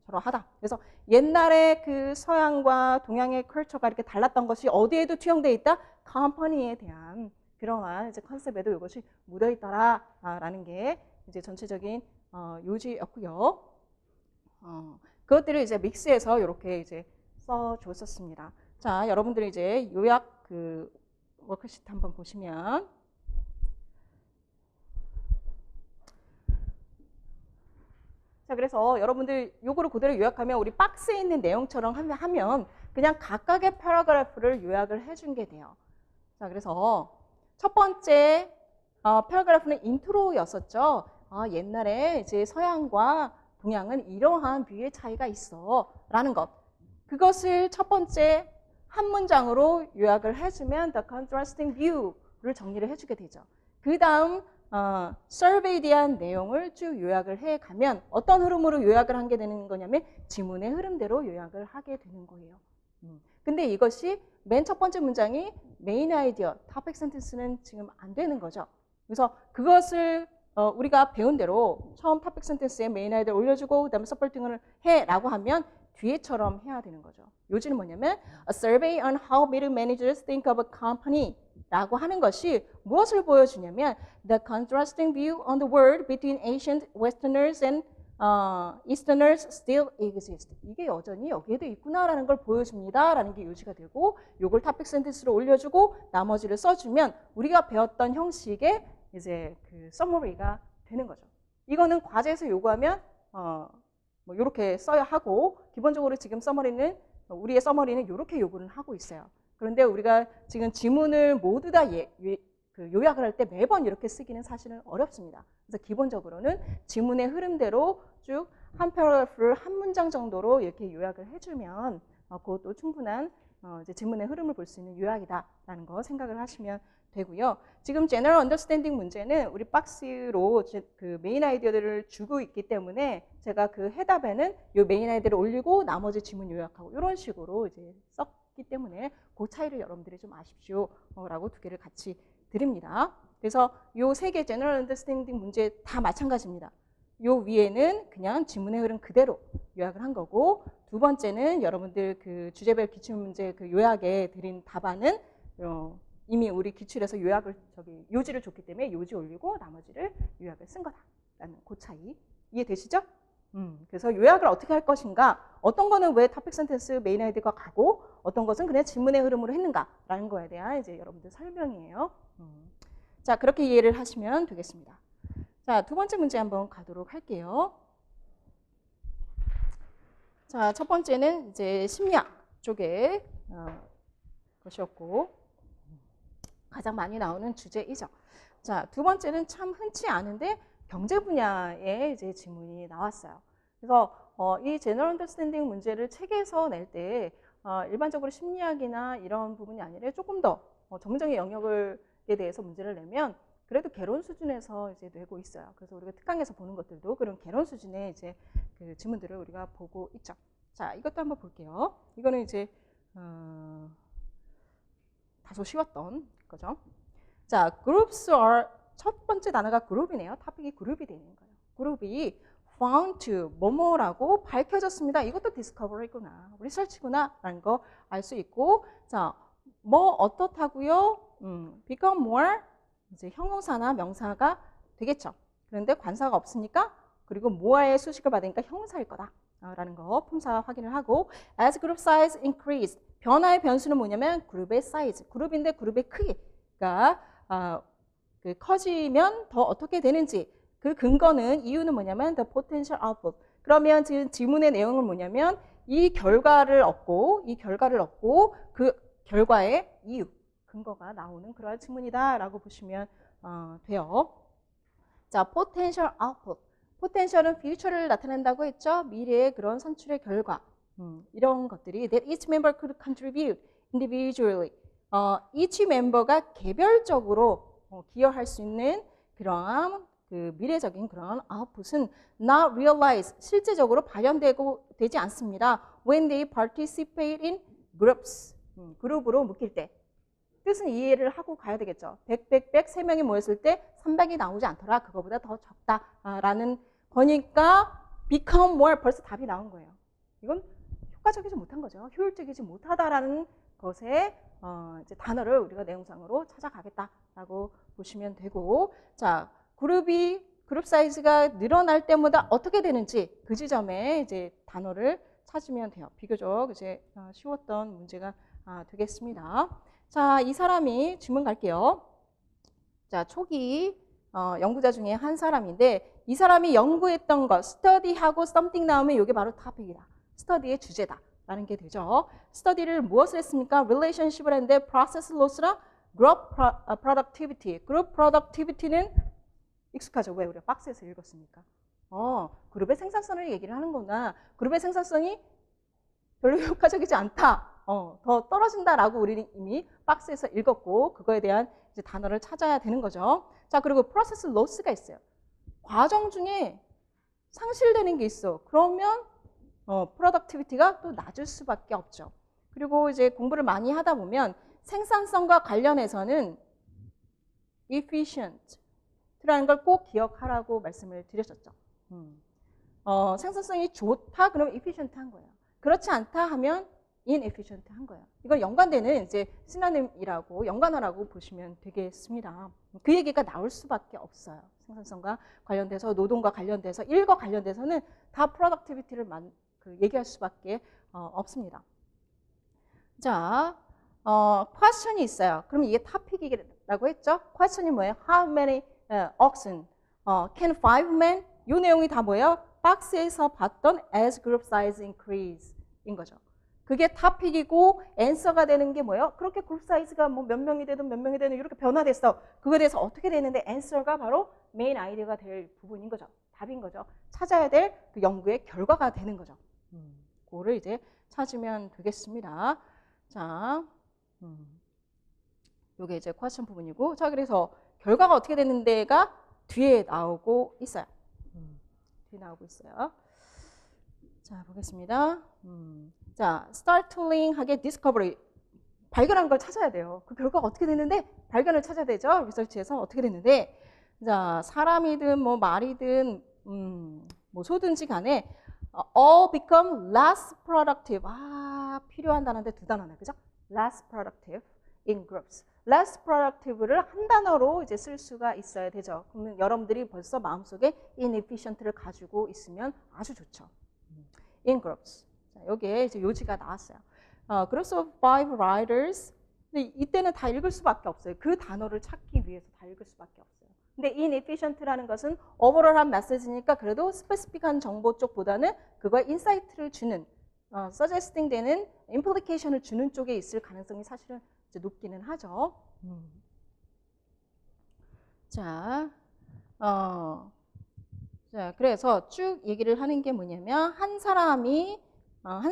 저러하다. 그래서 옛날에 그 서양과 동양의 컬처가 이렇게 달랐던 것이 어디에도 투영되어 있다? 컴퍼니에 대한 그러한 이제 컨셉에도 이것이 묻어 있더라라는 게 이제 전체적인 요지였고요. 그것들을 이제 믹스해서 이렇게 이제 써줬었습니다. 자, 여러분들이 이제 요약 그 워크시트 한번 보시면 자, 그래서 여러분들 요거를 그대로 요약하면 우리 박스에 있는 내용처럼 하면 그냥 각각의 패러그래프를 요약을 해준 게 돼요. 자, 그래서 첫 번째 패러그래프는 인트로였었죠. 옛날에 이제 서양과 동양은 이러한 뷰의 차이가 있어 라는 것. 그것을 첫 번째 한 문장으로 요약을 해주면 the contrasting view를 정리를 해주게 되죠. 그 다음 survey에 대한 내용을 쭉 요약을 해가면 어떤 흐름으로 요약을 하게 되는 거냐면 지문의 흐름대로 요약을 하게 되는 거예요. 근데 이것이 맨 첫 번째 문장이 메인 아이디어, topic sentence는 지금 안 되는 거죠. 그래서 그것을 우리가 배운 대로 처음 topic sentence에 메인 아이디어 올려주고 그 다음에 supporting을 해라고 하면 뒤에처럼 해야 되는 거죠. 요지는 뭐냐면 a survey on how middle managers think of a company 라고 하는 것이 무엇을 보여주냐면 the contrasting view on the world between ancient westerners and Easterners still exist. 이게 여전히 여기에도 있구나라는 걸 보여줍니다. 라는 게 요지가 되고 요걸 토픽 센텐스로 올려주고 나머지를 써주면 우리가 배웠던 형식의 이제 그 서머리가 되는 거죠. 이거는 과제에서 요구하면 뭐 이렇게 써야 하고 기본적으로 지금 서머리는 우리의 서머리는 이렇게 요구를 하고 있어요. 그런데 우리가 지금 지문을 모두 다 요약을 할 때 매번 이렇게 쓰기는 사실은 어렵습니다. 그래서 기본적으로는 지문의 흐름대로 쭉 한 패러그래프를 한 문장 정도로 이렇게 요약을 해주면 그것도 충분한 이제 지문의 흐름을 볼 수 있는 요약이다라는 거 생각을 하시면 되고요. 지금 General Understanding 문제는 우리 박스로 그 메인 아이디어들을 주고 있기 때문에 제가 그 해답에는 이 메인 아이디어를 올리고 나머지 지문 요약하고 이런 식으로 이제 썼기 때문에 그 차이를 여러분들이 좀 아십시오라고 두 개를 같이 드립니다. 그래서 이 세 개 General Understanding 문제 다 마찬가지입니다. 요 위에는 그냥 지문의 흐름 그대로 요약을 한 거고, 두 번째는 여러분들 그 주제별 기출문제 그 요약에 드린 답안은 이미 우리 기출에서 요약을 요지를 줬기 때문에 요지 올리고 나머지를 요약을 쓴 거다라는 그 차이 이해되시죠? 그래서 요약을 어떻게 할 것인가, 어떤 거는 왜 토픽 센텐스 메인 아이디어가 가고 어떤 것은 그냥 지문의 흐름으로 했는가라는 거에 대한 이제 여러분들 설명이에요. 자, 그렇게 이해를 하시면 되겠습니다. 자, 두 번째 문제 한번 가도록 할게요. 자, 첫 번째는 이제 심리학 쪽의 것이었고 가장 많이 나오는 주제이죠. 자, 두 번째는 참 흔치 않은데 경제 분야의 이제 지문이 나왔어요. 그래서 이 제너럴 언더스탠딩 문제를 책에서 낼 때 일반적으로 심리학이나 이런 부분이 아니라 조금 더 전문적인 영역에 대해서 문제를 내면 그래도 개론 수준에서 이제 내고 있어요. 그래서 우리가 특강에서 보는 것들도 그런 개론 수준의 이제 그 지문들을 우리가 보고 있죠. 자, 이것도 한번 볼게요. 이거는 이제 다소 쉬웠던 거죠. 자, groups are 첫 번째 단어가 그룹이네요. 토픽이 그룹이 되는 거예요. 그룹이 found to 뭐뭐라고 밝혀졌습니다. 이것도 디스커버리구나, 리서치구나 라는 거 알 수 있고, 자, 뭐 어떻다고요? become more 이제 형용사나 명사가 되겠죠. 그런데 관사가 없으니까, 그리고 more의 수식을 받으니까 형사일 거다 라는 거 품사 확인을 하고, as group size increased 변화의 변수는 뭐냐면 그룹의 사이즈, 그룹인데 그룹의 크기가 커지면 더 어떻게 되는지, 그 근거는 이유는 뭐냐면 the potential output. 그러면 지금 지문의 내용은 뭐냐면 이 결과를 얻고 그 결과의 이유, 근거가 나오는 그러한 지문이다라고 보시면 돼요. 자, potential output. potential은 future를 나타낸다고 했죠. 미래의 그런 산출의 결과. 이런 것들이 that each member could contribute individually. each member가 개별적으로 기여할 수 있는 그러한 그 미래적인 그런 output은 not realized, 실제적으로 되지 않습니다. when they participate in groups. 그룹으로 묶일 때. 뜻은 이해를 하고 가야 되겠죠. 100, 3명이 모였을 때 300이 나오지 않더라. 그거보다 더 적다라는 거니까 become more, 벌써 답이 나온 거예요. 이건 효과적이지 못한 거죠. 효율적이지 못하다라는 것에 이제 단어를 우리가 내용상으로 찾아가겠다라고 보시면 되고, 자, 그룹 사이즈가 늘어날 때마다 어떻게 되는지 그 지점에 이제 단어를 찾으면 돼요. 비교적 이제 쉬웠던 문제가 되겠습니다. 자, 이 사람이 질문 갈게요. 자, 초기 연구자 중에 한 사람인데 이 사람이 연구했던 것, 스터디하고 something 나오면 이게 바로 토픽이다. 스터디의 주제다 라는 게 되죠. 스터디를 무엇을 했습니까? relationship을 했는데 process loss랑 group productivity. group productivity는 익숙하죠. 왜? 우리가 박스에서 읽었으니까. 그룹의 생산성을 얘기를 하는구나. 그룹의 생산성이 별로 효과적이지 않다. 더 떨어진다라고 우리는 이미 박스에서 읽었고, 그거에 대한 이제 단어를 찾아야 되는 거죠. 자, 그리고 프로세스 로스가 있어요. 과정 중에 상실되는 게 있어. 그러면 프로덕티비티가 또 낮을 수밖에 없죠. 그리고 이제 공부를 많이 하다 보면 생산성과 관련해서는 efficient라는 걸 꼭 기억하라고 말씀을 드렸었죠. 생산성이 좋다 그러면 efficient한 거예요. 그렇지 않다 하면 inefficient한 거예요. 이건 연관되는 이제 시노님이라고, 연관어라고 보시면 되겠습니다. 그 얘기가 나올 수밖에 없어요. 생산성과 관련돼서, 노동과 관련돼서, 일과 관련돼서는 다 productivity를 얘기할 수밖에 없습니다. 자, question이 있어요. 그럼 이게 토픽이라고 했죠? question이 뭐예요? How many oxen can 5 men? 이 내용이 다 뭐예요? 박스에서 봤던 as group size increase 인 거죠. 그게 to픽이고 answer가 되는 게 뭐예요? 그렇게 그룹 사이즈가 뭐 몇 명이 되든 몇 명이 되든 이렇게 변화됐어. 그거에 대해서 어떻게 되는데 answer가 바로 메인 아이디어가 될 부분인 거죠. 답인 거죠. 찾아야 될 그 연구의 결과가 되는 거죠. 그거를 이제 찾으면 되겠습니다. 자, 요게 이제 퀘스천 부분이고, 자, 그래서 결과가 어떻게 되는데가 뒤에 나오고 있어요. 뒤에 나오고 있어요. 자, 보겠습니다. 자, startling하게 discovery. 발견한 걸 찾아야 돼요. 그 결과가 어떻게 됐는데 발견을 찾아야 되죠. 리서치에서 어떻게 됐는데, 자, 사람이든 뭐 말이든 뭐 소든지 간에 all become less productive. 아, 필요한 단어인데 두 단어네, 그죠? less productive in groups. less productive를 한 단어로 이제 쓸 수가 있어야 되죠. 그러면 여러분들이 벌써 마음속에 inefficient를 가지고 있으면 아주 좋죠. in groups. 자, 여기에 이제 요지가 나왔어요. groups of 5 writers. 근데 이때는 다 읽을 수밖에 없어요. 그 단어를 찾기 위해서 다 읽을 수밖에 없어요. 근데 inefficient라는 것은 오버롤한 메시지니까 그래도 스페시픽한 정보 쪽보다는 그거에 인사이트를 주는, suggesting 되는 implication을 주는 쪽에 있을 가능성이 사실은 이제 높기는 하죠. 자, 자, 그래서 쭉 얘기를 하는 게 뭐냐면 한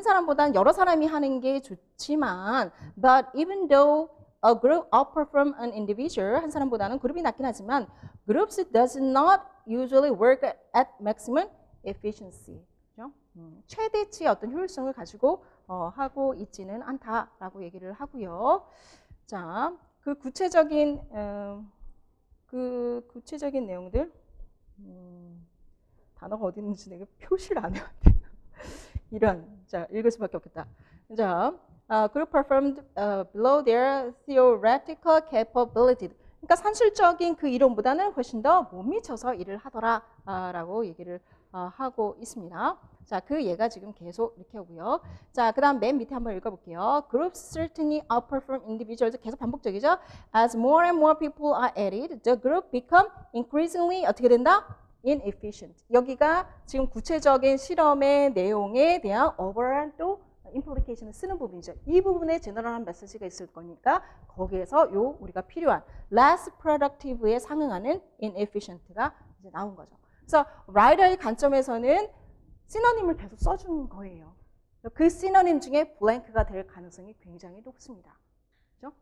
사람보다는 여러 사람이 하는 게 좋지만 but even though a group outperform an individual, 한 사람보다는 그룹이 낫긴 하지만 groups does not usually work at maximum efficiency. 그렇죠? 최대치의 어떤 효율성을 가지고 하고 있지는 않다라고 얘기를 하고요. 자, 그 구체적인 내용들 단어가 어디 있는지 내가 표시를 안 해왔네. 자, 읽을 수밖에 없겠다. 자, group performed below their theoretical capability. 그러니까 산술적인 그 이론보다는 훨씬 더 못 미쳐서 일을 하더라라고 얘기를 하고 있습니다. 자, 그 얘가 지금 계속 이렇게 오고요. 자, 그 다음 맨 밑에 한번 읽어볼게요. Groups certainly outperform individuals. 계속 반복적이죠. As more and more people are added, the group become increasingly 어떻게 된다? inefficient. 여기가 지금 구체적인 실험의 내용에 대한 overall 또 implication을 쓰는 부분이죠. 이 부분에 제너럴한 메시지가 있을 거니까 거기에서 우리가 필요한 less productive에 상응하는 inefficient가 이제 나온 거죠. 그래서 라이더의 관점에서는 시노님을 계속 써준 거예요. 그 시노님 중에 블랭크가 될 가능성이 굉장히 높습니다. 그렇죠?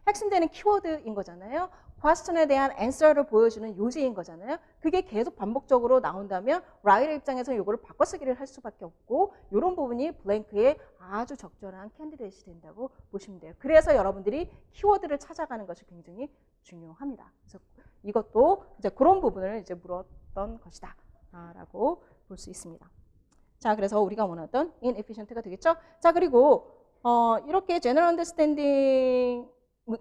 핵심되는 키워드인 거잖아요. question에 대한 answer를 보여주는 요지인 거잖아요. 그게 계속 반복적으로 나온다면 라이더 입장에서 이거를 바꿔쓰기를 할 수밖에 없고 이런 부분이 블랭크의 아주 적절한 캔디데이트이 된다고 보시면 돼요. 그래서 여러분들이 키워드를 찾아가는 것이 굉장히 중요합니다. 그래서 이것도 이제 그런 부분을 이제 물었던 것이다 라고 볼 수 있습니다. 자, 그래서 우리가 원하던 inefficient가 되겠죠. 자, 그리고 이렇게 general understanding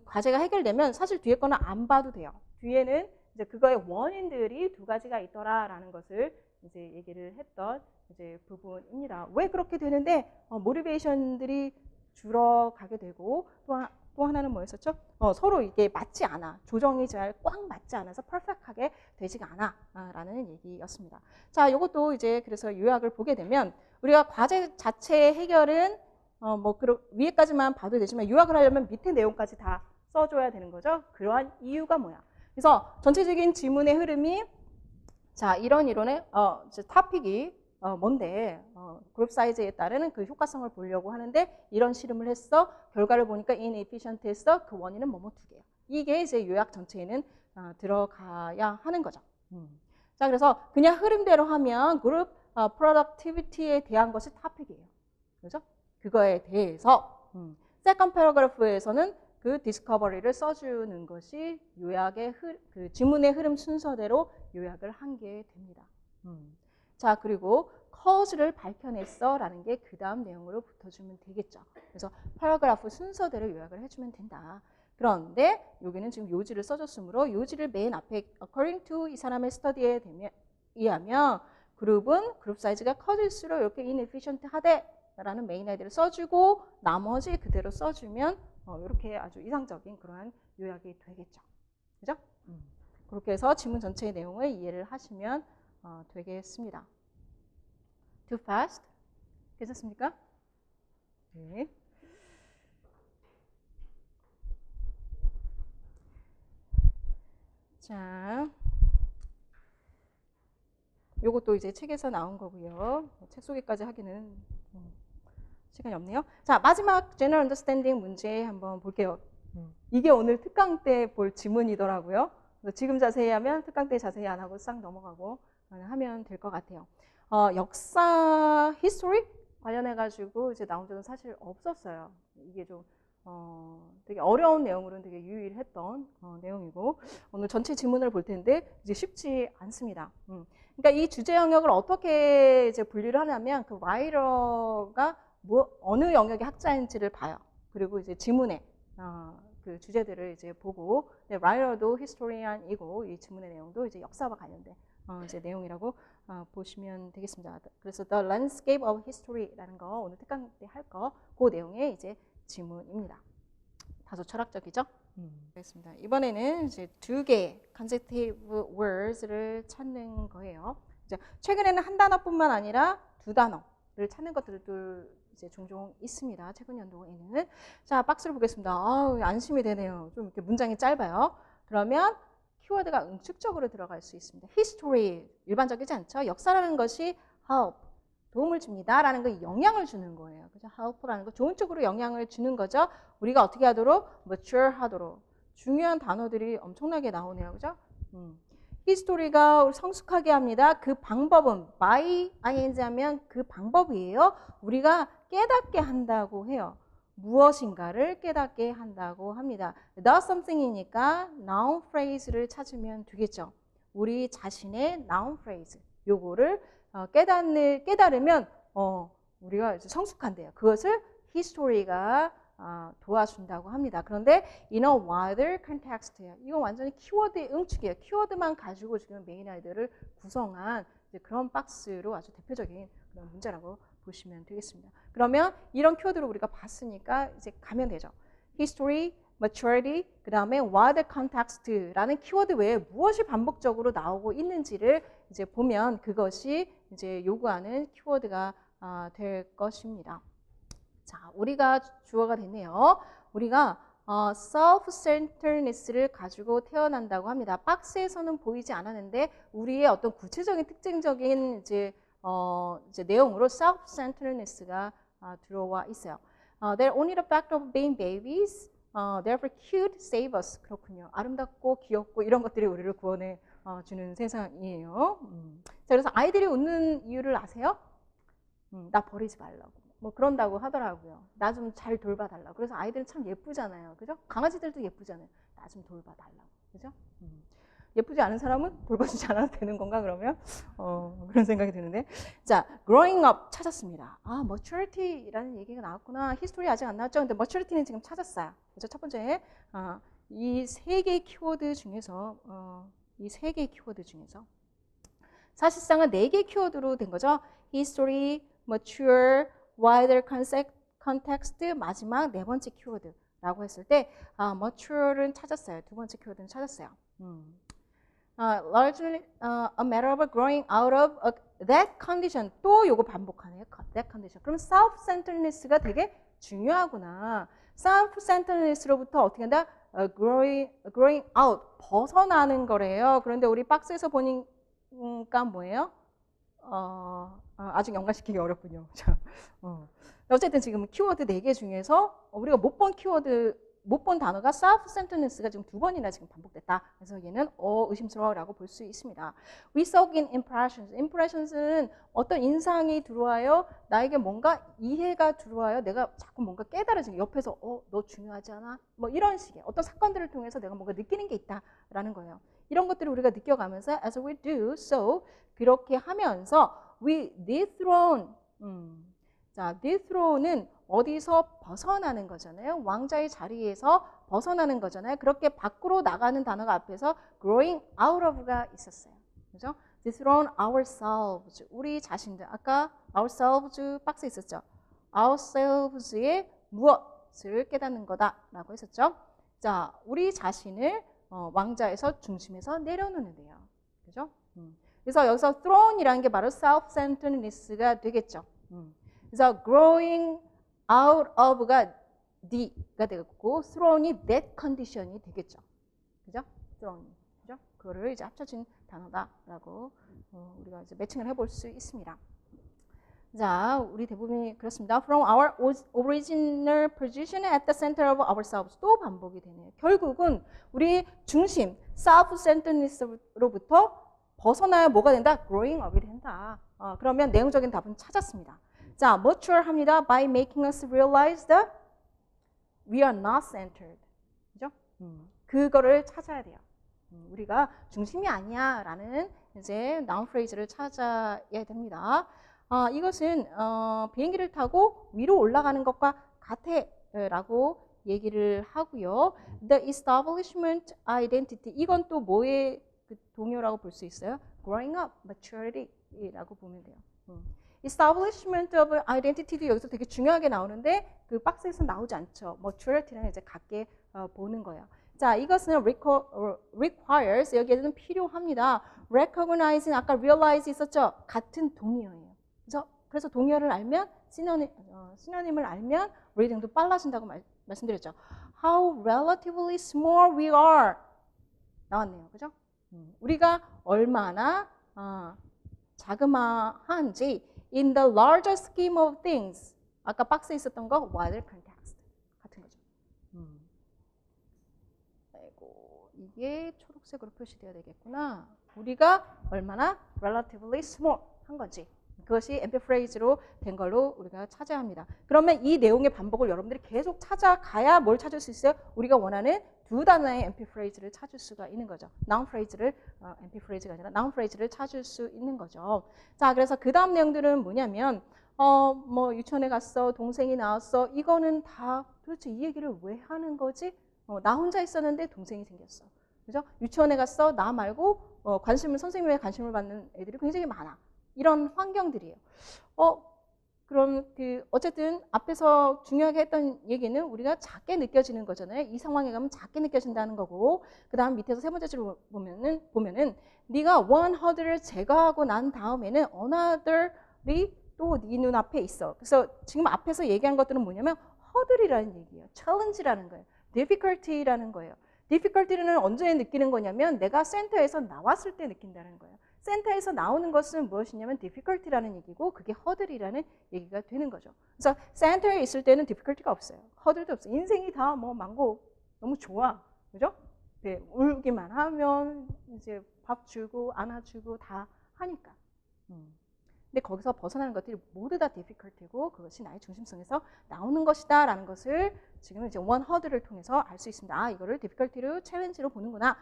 과제가 해결되면 사실 뒤에 거는 안 봐도 돼요. 뒤에는 이제 그거의 원인들이 두 가지가 있더라라는 것을 이제 얘기를 했던 이제 부분입니다. 왜 그렇게 되는데 모티베이션들이 줄어가게 되고 또 하나는 뭐였었죠? 서로 이게 맞지 않아. 조정이 잘 꽉 맞지 않아서 퍼펙트하게 되지가 않아 라는 얘기였습니다. 자, 이것도 이제 그래서 요약을 보게 되면 우리가 과제 자체 해결은 위에까지만 봐도 되지만 요약을 하려면 밑에 내용까지 다 써줘야 되는 거죠. 그러한 이유가 뭐야? 그래서 전체적인 지문의 흐름이 자, 이런 이론의 토픽이 뭔데 그룹 사이즈에 따르는 그 효과성을 보려고 하는데 이런 실험을 했어. 결과를 보니까 inefficient 했어. 그 원인은 뭐뭐 두 개야. 이게 이제 요약 전체에는 들어가야 하는 거죠. 자, 그래서 그냥 흐름대로 하면 그룹 productivity에 대한 것이 토픽이에요. 그죠? 그거에 대해서 세컨드 패러그래프에서는 그 디스커버리를 써주는 것이 요약의 그 지문의 흐름 순서대로 요약을 한 게 됩니다. 자, 그리고 cause를 밝혀냈어 라는 게 그 다음 내용으로 붙어주면 되겠죠. 그래서 패러그래프 순서대로 요약을 해주면 된다. 그런데 여기는 지금 요지를 써줬으므로 요지를 맨 앞에 according to 이 사람의 스터디에 의하면 그룹 사이즈가 커질수록 이렇게 inefficient 하되 라는 메인 아이디를 써주고 나머지 그대로 써주면 이렇게 아주 이상적인 그러한 요약이 되겠죠. 그죠? 그렇게 해서 지문 전체의 내용을 이해를 하시면 되겠습니다. Too fast? 괜찮습니까? 네. 자, 요것도 이제 책에서 나온 거고요. 책 소개까지 하기는 시간이 없네요. 자, 마지막 General Understanding 문제 한번 볼게요. 이게 오늘 특강 때 볼 지문이더라고요. 그래서 지금 자세히 하면 특강 때 자세히 안 하고 싹 넘어가고 하면 될 것 같아요. 역사, history 관련해가지고 이제 나온 적은 사실 없었어요. 이게 좀 되게 어려운 내용으로는 되게 유일했던 내용이고, 오늘 전체 지문을 볼 텐데 이제 쉽지 않습니다. 그러니까 이 주제 영역을 어떻게 이제 분리를 하냐면 그 라이터가 어느 영역의 학자인지를 봐요. 그리고 이제 지문에 그 주제들을 이제 보고, 라이터도 히스토리안이고 이 지문의 내용도 이제 역사와 관련된 이제 내용이라고 보시면 되겠습니다. 그래서 The Landscape of History라는 거 오늘 특강 때 할 거, 그 내용의 이제 지문입니다. 다소 철학적이죠? 알겠습니다. 이번에는 이제 두 개의 consecutive words를 찾는 거예요. 이제 최근에는 한 단어뿐만 아니라 두 단어를 찾는 것들도 이제 종종 있습니다. 최근 연도에는. 자, 박스를 보겠습니다. 안심이 되네요. 좀 이렇게 문장이 짧아요. 그러면 키워드가 응축적으로 들어갈 수 있습니다. history, 일반적이지 않죠? 역사라는 것이 help, 도움을 줍니다. 라는 거 영향을 주는 거예요. 그죠? help라는 거 좋은 쪽으로 영향을 주는 거죠. 우리가 어떻게 하도록? mature 하도록. 중요한 단어들이 엄청나게 나오네요. 그죠? history가 성숙하게 합니다. 그 방법은 by ing 하면 그 방법이에요. 우리가 깨닫게 한다고 해요. 무엇인가를 깨닫게 한다고 합니다. does something이니까 noun phrase를 찾으면 되겠죠. 우리 자신의 noun phrase, 요거를 깨달으면 우리가 이제 성숙한대요. 그것을 history가 도와준다고 합니다. 그런데 in a wider context예요. 이건 완전히 키워드의 응축이에요. 키워드만 가지고 지금 메인 아이디어를 구성한 이제 그런 박스로 아주 대표적인 그런 문제라고 보시면 되겠습니다. 그러면 이런 키워드를 우리가 봤으니까 이제 가면 되죠. history, maturity, 그 다음에 wider context라는 키워드 외에 무엇이 반복적으로 나오고 있는지를 이제 보면 그것이 이제 요구하는 키워드가 될 것입니다. 자, 우리가 주어가 됐네요. 우리가 self-centeredness를 가지고 태어난다고 합니다. 박스에서는 보이지 않았는데 우리의 어떤 구체적인 특징적인 이제 내용으로 self-centeredness가 들어와 있어요. They're only the fact of being babies. Therefore cute, save us. 그렇군요. 아름답고 귀엽고 이런 것들이 우리를 구원해 주는 세상이에요. 자, 그래서 아이들이 웃는 이유를 아세요? 나 버리지 말라고. 뭐 그런다고 하더라고요. 나 좀 잘 돌봐달라고. 그래서 아이들은 참 예쁘잖아요. 그죠? 강아지들도 예쁘잖아요. 나 좀 돌봐달라고. 그죠? 예쁘지 않은 사람은 돌봐주지 않아도 되는 건가 그러면? 그런 생각이 드는데. 자, growing up 찾았습니다. maturity라는 얘기가 나왔구나. history 아직 안 나왔죠? 근데 maturity는 지금 찾았어요. 그죠? 첫 번째, 이 세 개의 키워드 중에서 사실상은 네 개의 키워드로 된 거죠. history, mature, wider context, 마지막 네 번째 키워드라고 했을 때 mature는 찾았어요. 두 번째 키워드는 찾았어요. largely a matter of growing out of that condition. 또 요거 반복하네요. that condition. 그럼 self-centeredness가 되게 중요하구나. self-centeredness로부터 어떻게 한다? growing out, 벗어나는 거래요. 그런데 우리 박스에서 보니까 뭐예요? 아직 연관시키기 어렵군요. 어쨌든 지금 키워드 4개 중에서 우리가 못 본 단어가 self-centeredness가 지금 2번이나 지금 반복됐다. 그래서 얘는 의심스러워라고 볼 수 있습니다. We soak in impressions. impressions는 어떤 인상이 들어와요. 나에게 뭔가 이해가 들어와요. 내가 자꾸 뭔가 깨달아지는 옆에서 너 중요하지 않아? 뭐 이런 식의 어떤 사건들을 통해서 내가 뭔가 느끼는 게 있다라는 거예요. 이런 것들을 우리가 느껴가면서 as we do so 그렇게 하면서 we dethrone. 자, dethrone은 어디서 벗어나는 거잖아요. 왕자의 자리에서 벗어나는 거잖아요. 그렇게 밖으로 나가는 단어가 앞에서 growing out of가 있었어요. 그죠? dethrone ourselves. 우리 자신들. 아까 ourselves 박스에 있었죠. ourselves의 무엇을 깨닫는 거다라고 했었죠. 자, 우리 자신을 왕자에서 중심에서 내려놓는데요. 그죠? 그래서 여기서 throne이라는 게 바로 self-centeredness가 되겠죠. 그래서 growing out of가 the가 되겠고 thrown이 that condition이 되겠죠. 그죠? thrown. 그죠? 그거를 이제 합쳐진 단어다라고 우리가 이제 매칭을 해볼 수 있습니다. 자, 우리 대부분이 그렇습니다. From our original position at the center of ourselves. 또 반복이 되네요. 결국은 우리 중심, self-centeredness로부터 벗어나야 뭐가 된다? growing up이 된다. 그러면 내용적인 답은 찾았습니다. 자, mature 합니다. By making us realize that we are not centered. 그죠? 그거를 찾아야 돼요. 우리가 중심이 아니야 라는 이제 noun phrase를 찾아야 됩니다. 이것은 비행기를 타고 위로 올라가는 것과 같아 라고 얘기를 하고요. The establishment identity 이건 또 뭐의 그 동요라고 볼 수 있어요? Growing up, maturity라고 보면 돼요. Establishment of identity도 여기서 되게 중요하게 나오는데 그 박스에서 나오지 않죠. maturity는 이제 같게 보는 거예요. 자, 이것은 requires 여기에는 필요합니다. recognizing 아까 realize 있었죠? 같은 동의어예요. 그래서 동의어를 알면 시노님을 알면 리딩도 빨라진다고 말씀드렸죠. How relatively small we are 나왔네요. 그죠? 우리가 얼마나 자그마한지 in the larger scheme of things 아까 박스에 있었던 거 wider context 같은 거죠. 아이고, 이게 초록색으로 표시되어야 되겠구나. 우리가 얼마나 relatively small 한 건지 그것이 MP phrase로 된 걸로 우리가 찾아야 합니다. 그러면 이 내용의 반복을 여러분들이 계속 찾아가야 뭘 찾을 수 있어요? 우리가 원하는 두 단어의 MP phrase를 찾을 수가 있는 거죠. noun phrase를 MP phrase가 아니라 noun phrase를 찾을 수 있는 거죠. 자, 그래서 그 다음 내용들은 뭐냐면 뭐 유치원에 갔어, 동생이 나왔어. 이거는 다 도대체 이 얘기를 왜 하는 거지? 나 혼자 있었는데 동생이 생겼어. 그죠? 유치원에 갔어, 나 말고 선생님의 관심을 받는 애들이 굉장히 많아. 이런 환경들이에요. 그럼 어쨌든 앞에서 중요하게 했던 얘기는 우리가 작게 느껴지는 거잖아요. 이 상황에 가면 작게 느껴진다는 거고, 그 다음 밑에서 세 번째 줄을 보면은 네가 one hurdle을 제거하고 난 다음에는 another이 또 네 눈앞에 있어. 그래서 지금 앞에서 얘기한 것들은 뭐냐면 hurdle이라는 얘기예요. challenge라는 거예요. difficulty라는 거예요. difficulty는 언제 느끼는 거냐면 내가 센터에서 나왔을 때 느낀다는 거예요. 센터에서 나오는 것은 무엇이냐면 difficulty라는 얘기고 그게 hurdle이라는 얘기가 되는 거죠. 그래서 센터에 있을 때는 difficulty가 없어요. hurdle도 없어요. 인생이 다 뭐 망고 너무 좋아. 그죠? 네, 울기만 하면 이제 밥 주고 안아주고 다 하니까. 근데 거기서 벗어나는 것들이 모두 다 difficulty고 그것이 나의 중심성에서 나오는 것이다 라는 것을 지금 이제 one hurdle를 통해서 알 수 있습니다. 이거를 difficulty로 challenge로 보는구나.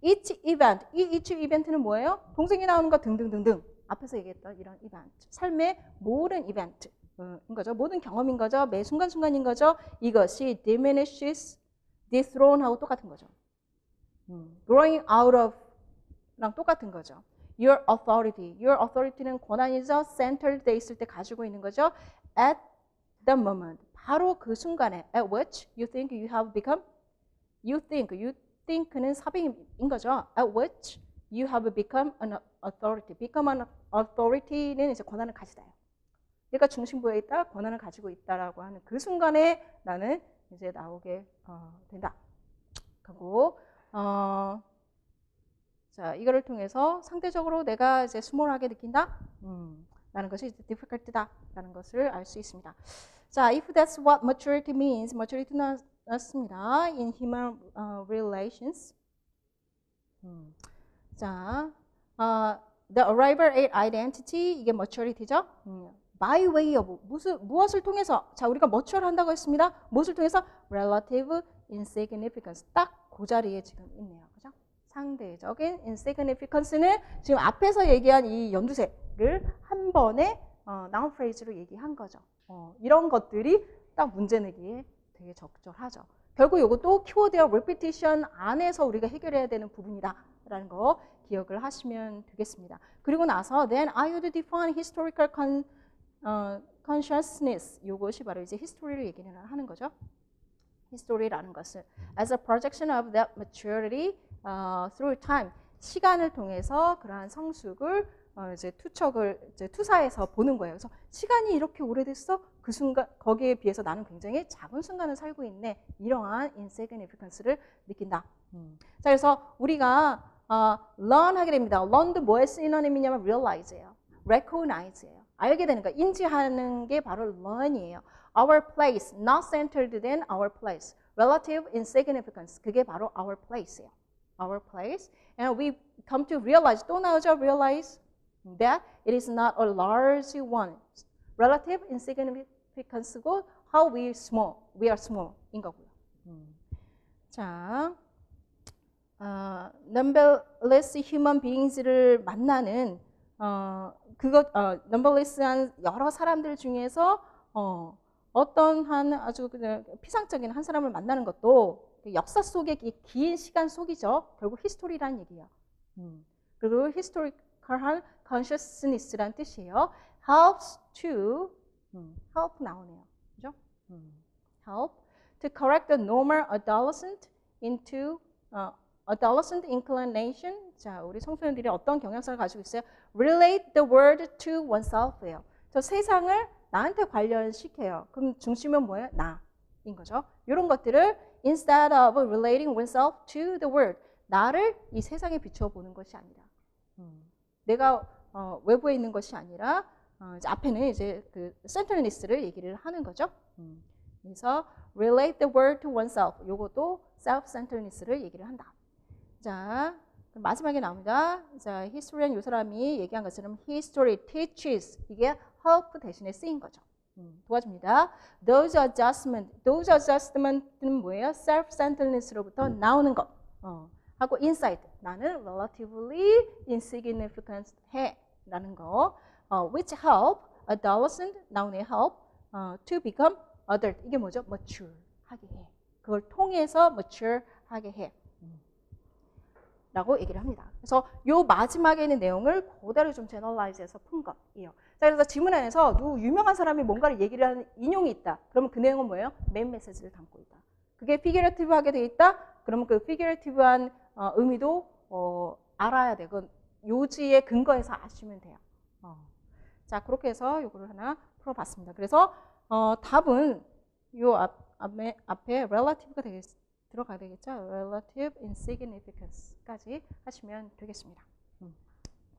each event, 이 each event는 뭐예요? 동생이 나오는 것 등등등등. 앞에서 얘기했던 이런 event. 삶의 모든 이벤트인 거죠. 모든 경험인 거죠. 매 순간순간인 거죠. 이것이 diminishes, dethrone하고 똑같은 거죠. growing out of 랑 똑같은 거죠. Your authority는 권한이죠. centered 돼 있을 때 가지고 있는 거죠. At the moment, 바로 그 순간에 at which you think you have become, you think는 사비인 거죠. At which you have become an authority. become an authority는 이제 권한을 가지다요. 내가 중심부에 있다, 권한을 가지고 있다라고 하는 그 순간에 나는 이제 나오게 된다. 그리고 자, 이거를 통해서 상대적으로 내가 이제 스몰하게 느낀다? 라는 것이 이제 difficulty다 라는 것을 알 수 있습니다. 자, if that's what maturity means, maturity는 습니다. in human relations. 자, the arrival at identity, 이게 maturity죠. by way of, 무엇을 통해서? 자, 우리가 mature 한다고 했습니다. 무엇을 통해서? relative insignificance. 딱 그 자리에 지금 있네요. 그죠? 상대적인 insignificance는 지금 앞에서 얘기한 이 연두색을 한 번에 noun phrase로 얘기한 거죠. 이런 것들이 딱 문제 내기에 되게 적절하죠. 결국 이것도 키워드와 repetition 안에서 우리가 해결해야 되는 부분이다라는 거 기억을 하시면 되겠습니다. 그리고 나서 then I would define historical consciousness. 이것이 바로 이제 history를 얘기를 하는 거죠. history라는 것은 as a projection of that maturity through time. 시간을 통해서 그러한 성숙을 이제 투사해서 보는 거예요. 그래서 시간이 이렇게 오래됐어? 그 순간 거기에 비해서 나는 굉장히 작은 순간을 살고 있네. 이러한 insignificance를 느낀다. 자, 그래서 우리가 learn 하게 됩니다. learn도 뭐의 시노님이냐면 realize예요. recognize예요. 알게 되는 거, 인지하는 게 바로 learn이에요. Our place, not centered in our place. Relative insignificance, 그게 바로 our place예요. Our place. And we come to realize, 또 나오죠? realize that it is not a large one. Relative insignificance고 how we are small인 거고요. 자, numberless human beings,를 만나는 numberless한 여러 사람들 중에서 어떤 한 아주 피상적인 한 사람을 만나는 것도 역사 속의 긴 시간 속이죠. 결국 히스토리라는 얘기예요. 그리고 historical한 consciousness라는 뜻이에요. helps to help 나오네요. 그죠? help to correct the normal adolescent into adolescent inclination. 자, 우리 청소년들이 어떤 경향성을 가지고 있어요? relate the world to oneself예요. 저 세상을 나한테 관련시켜요. 그럼 중심은 뭐예요? 나인 거죠. 이런 것들을 instead of relating oneself to the world, 나를 이 세상에 비추어 보는 것이 아니라 내가 외부에 있는 것이 아니라 이제 앞에는 이제 그 centeredness를 얘기를 하는 거죠. 그래서 relate the world to oneself, 요것도 self-centeredness를 얘기를 한다. 자, 마지막에 나옵니다. 자, historian 요 사람이 얘기한 것처럼 history teaches, 이게 help 대신에 쓰인 거죠. 도와줍니다. Those adjustment는 뭐예요? self-centeredness로부터 나오는 것. 하고 insight, 나는 relatively insignificant 해 라는 거. which help adolescent, 나오네 help to become adult, 이게 뭐죠? mature 하게 해. 그걸 통해서 mature 하게 해. 라고 얘기를 합니다. 그래서 요 마지막에 있는 내용을 그대로 좀 제너럴라이즈해서 푼 것이에요. 자, 그래서 지문 안에서 누구 유명한 사람이 뭔가를 얘기를 하는 인용이 있다. 그러면 그 내용은 뭐예요? 메인 메시지를 담고 있다. 그게 피규레이티브하게 돼 있다. 그러면 그 피규레이티브한 의미도 알아야 되고 요지의 근거에서 아시면 돼요. 자, 그렇게 해서 요거를 하나 풀어봤습니다. 그래서 답은 요 앞에 relative가 들어가야 되겠죠? relative insignificance까지 하시면 되겠습니다.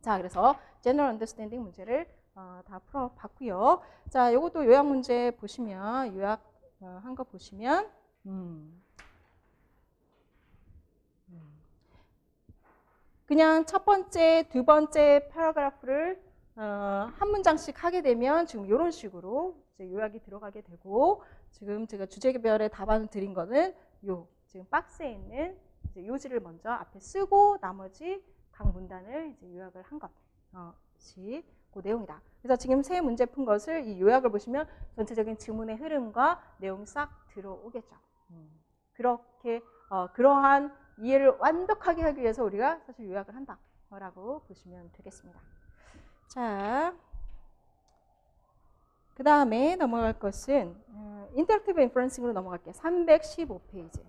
자, 그래서 general understanding 문제를 다 풀어봤고요. 자, 요것도 요약 문제 보시면 요약한 거 보시면 그냥 첫 번째, 두 번째 패러그래프를 한 문장씩 하게 되면 지금 이런 식으로 이제 요약이 들어가게 되고, 지금 제가 주제별의 답안을 드린 거는 지금 박스에 있는 이제 요지를 먼저 앞에 쓰고 나머지 각 문단을 이제 요약을 한 것이 그 내용이다. 그래서 지금 세 문제 푼 것을 이 요약을 보시면 전체적인 지문의 흐름과 내용이 싹 들어오겠죠. 그렇게 그러한 이해를 완벽하게 하기 위해서 우리가 사실 요약을 한다라고 보시면 되겠습니다. 자, 그 다음에 넘어갈 것은 인터랙티브 인퍼런싱으로 넘어갈게요. 315페이지.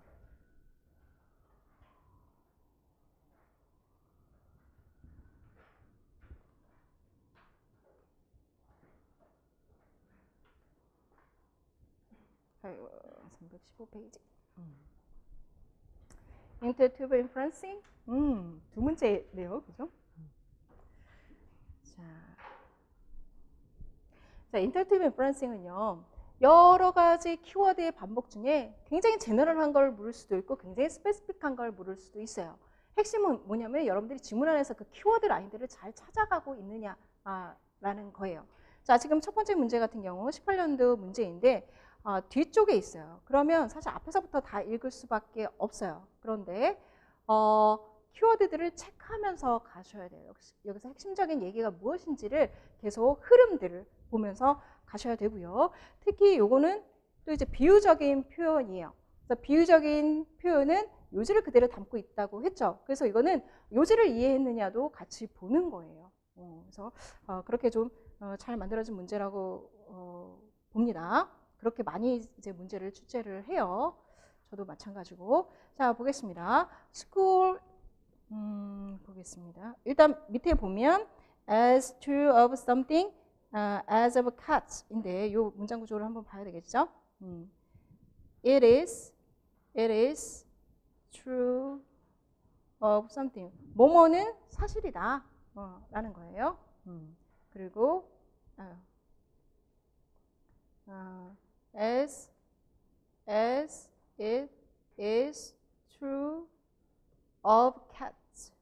아이고, 315페이지. 인터랙티브 인퍼런싱. 두 문제네요. 그죠? 자, 인터랙티브 인퍼런싱은요. 여러 가지 키워드의 반복 중에 굉장히 제너럴한 걸 물을 수도 있고 굉장히 스페시픽한 걸 물을 수도 있어요. 핵심은 뭐냐면 여러분들이 지문 안에서 그 키워드 라인들을 잘 찾아가고 있느냐라는 거예요. 자, 지금 첫 번째 문제 같은 경우 18년도 문제인데 뒤쪽에 있어요. 그러면 사실 앞에서부터 다 읽을 수밖에 없어요. 그런데 키워드들을 체크하면서 가셔야 돼요. 여기서 핵심적인 얘기가 무엇인지를 계속 흐름들을 보면서 가셔야 되고요. 특히 요거는 또 이제 비유적인 표현이에요. 그래서 비유적인 표현은 요지를 그대로 담고 있다고 했죠. 그래서 이거는 요지를 이해했느냐도 같이 보는 거예요. 그래서 그렇게 좀 잘 만들어진 문제라고 봅니다. 그렇게 많이 이제 문제를 출제를 해요. 저도 마찬가지고. 자, 보겠습니다. school 보겠습니다. 일단 밑에 보면 as true of something as of cats인데 이 문장 구조를 한번 봐야 되겠죠? It is true of something. 뭐뭐는 사실이다. 라는 거예요. 그리고 as it is true of cats.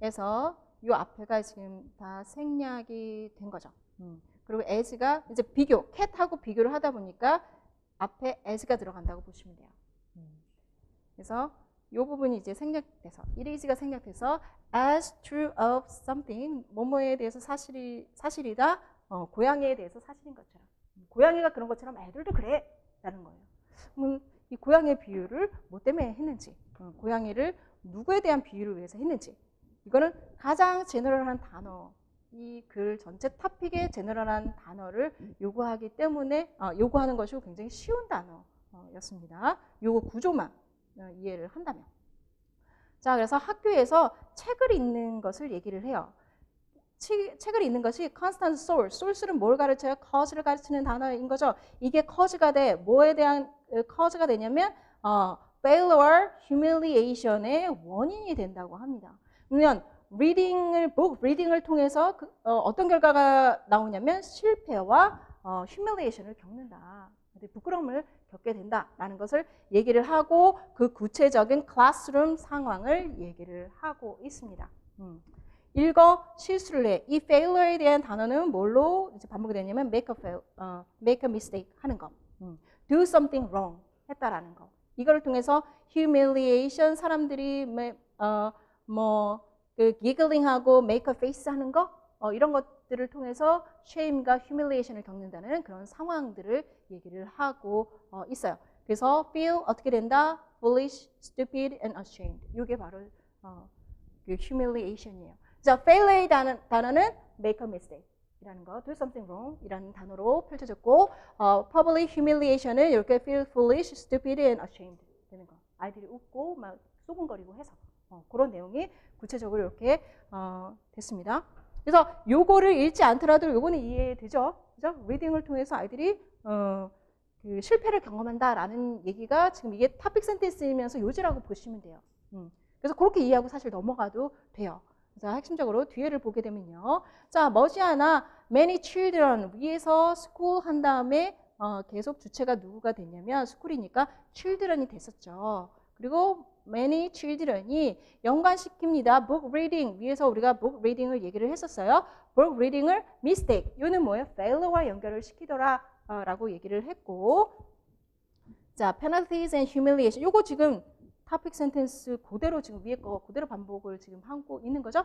에서 이 앞에가 지금 다 생략이 된 거죠. 그리고 as가 이제 비교, cat하고 비교를 하다 보니까 앞에 as가 들어간다고 보시면 돼요. 그래서 이 부분이 이제 생략돼서 it is가 생략돼서 as true of something, 뭐뭐에 대해서 사실이다. 고양이에 대해서 사실인 것처럼. 고양이가 그런 것처럼 애들도 그래 라는 거예요. 이 고양이의 비유를 뭐 때문에 했는지, 고양이를 누구에 대한 비유를 위해서 했는지, 이거는 가장 제너럴한 단어, 이 글 전체 토픽의 제너럴한 단어를 요구하기 때문에 요구하는 것이 굉장히 쉬운 단어였습니다. 요거 구조만 이해를 한다면. 자, 그래서 학교에서 책을 읽는 것을 얘기를 해요. 책을 읽는 것이 constant source는 뭘 가르쳐요? cause를 가르치는 단어인 거죠. 이게 cause가 돼. 뭐에 대한 cause가 되냐면 failure, humiliation의 원인이 된다고 합니다. 그러면 book reading을 통해서 어떤 결과가 나오냐면 실패와 humiliation을 겪는다. 부끄러움을 겪게 된다라는 것을 얘기를 하고 그 구체적인 클래스룸 상황을 얘기를 하고 있습니다. 읽어 실수를 해. 이 failure에 대한 단어는 뭘로 이제 반복이 되냐면 make a mistake 하는 거, do something wrong 했다라는 거. 이거를 통해서 humiliation 사람들이 giggling하고 make a face 하는 거 이런 것들을 통해서 shame과 humiliation을 겪는다는 그런 상황들을 얘기를 하고 있어요. 그래서 feel 어떻게 된다? foolish, stupid, and ashamed. 이게 바로 그 humiliation이에요. 자, failure의 단어는 make a mistake 이라는 거, do something wrong 이라는 단어로 펼쳐졌고 public humiliation은 이렇게 feel foolish, stupid, and ashamed 되는 거. 아이들이 웃고 막 쏘근거리고 해서 그런 내용이 구체적으로 이렇게 됐습니다. 그래서 요거를 읽지 않더라도 요거는 이해되죠? 그죠? 리딩을 통해서 아이들이 그 실패를 경험한다라는 얘기가 지금 이게 토픽 센텐스이면서 요지라고 보시면 돼요. 그래서 그렇게 이해하고 사실 넘어가도 돼요. 자, 핵심적으로 뒤에를 보게 되면요. 자, 머지않아 many children 위에서 school 한 다음에 계속 주체가 누구가 됐냐면 school이니까 children이 됐었죠. 그리고 many children이 연관시킵니다. book reading 위에서 우리가 book reading을 얘기를 했었어요. book reading을 mistake 이거는 뭐예요? failure와 연결을 시키더라 라고 얘기를 했고, 자, penalties and humiliation 요거 지금 topic sentence 그대로 지금 위에 거 그대로 반복을 지금 하고 있는 거죠.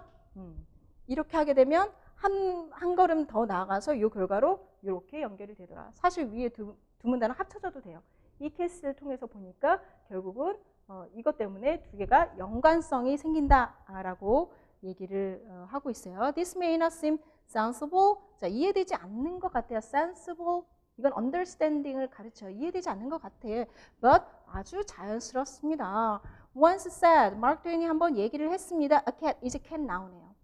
이렇게 하게 되면 한 걸음 더 나아가서 이 결과로 이렇게 연결이 되더라. 사실 위에 두 문단은 합쳐져도 돼요. 이 케이스를 통해서 보니까 결국은 이것 때문에 두 개가 연관성이 생긴다라고 얘기를 하고 있어요. This may not seem sensible. 자, 이해되지 않는 것 같아요. sensible. 이건 understanding을 가르쳐요. 이해되지 않는 것 같아. But 아주 자연스럽습니다. Once said, 마크 트웨인이 한번 얘기를 했습니다. A cat, 이제 cat 나오네요.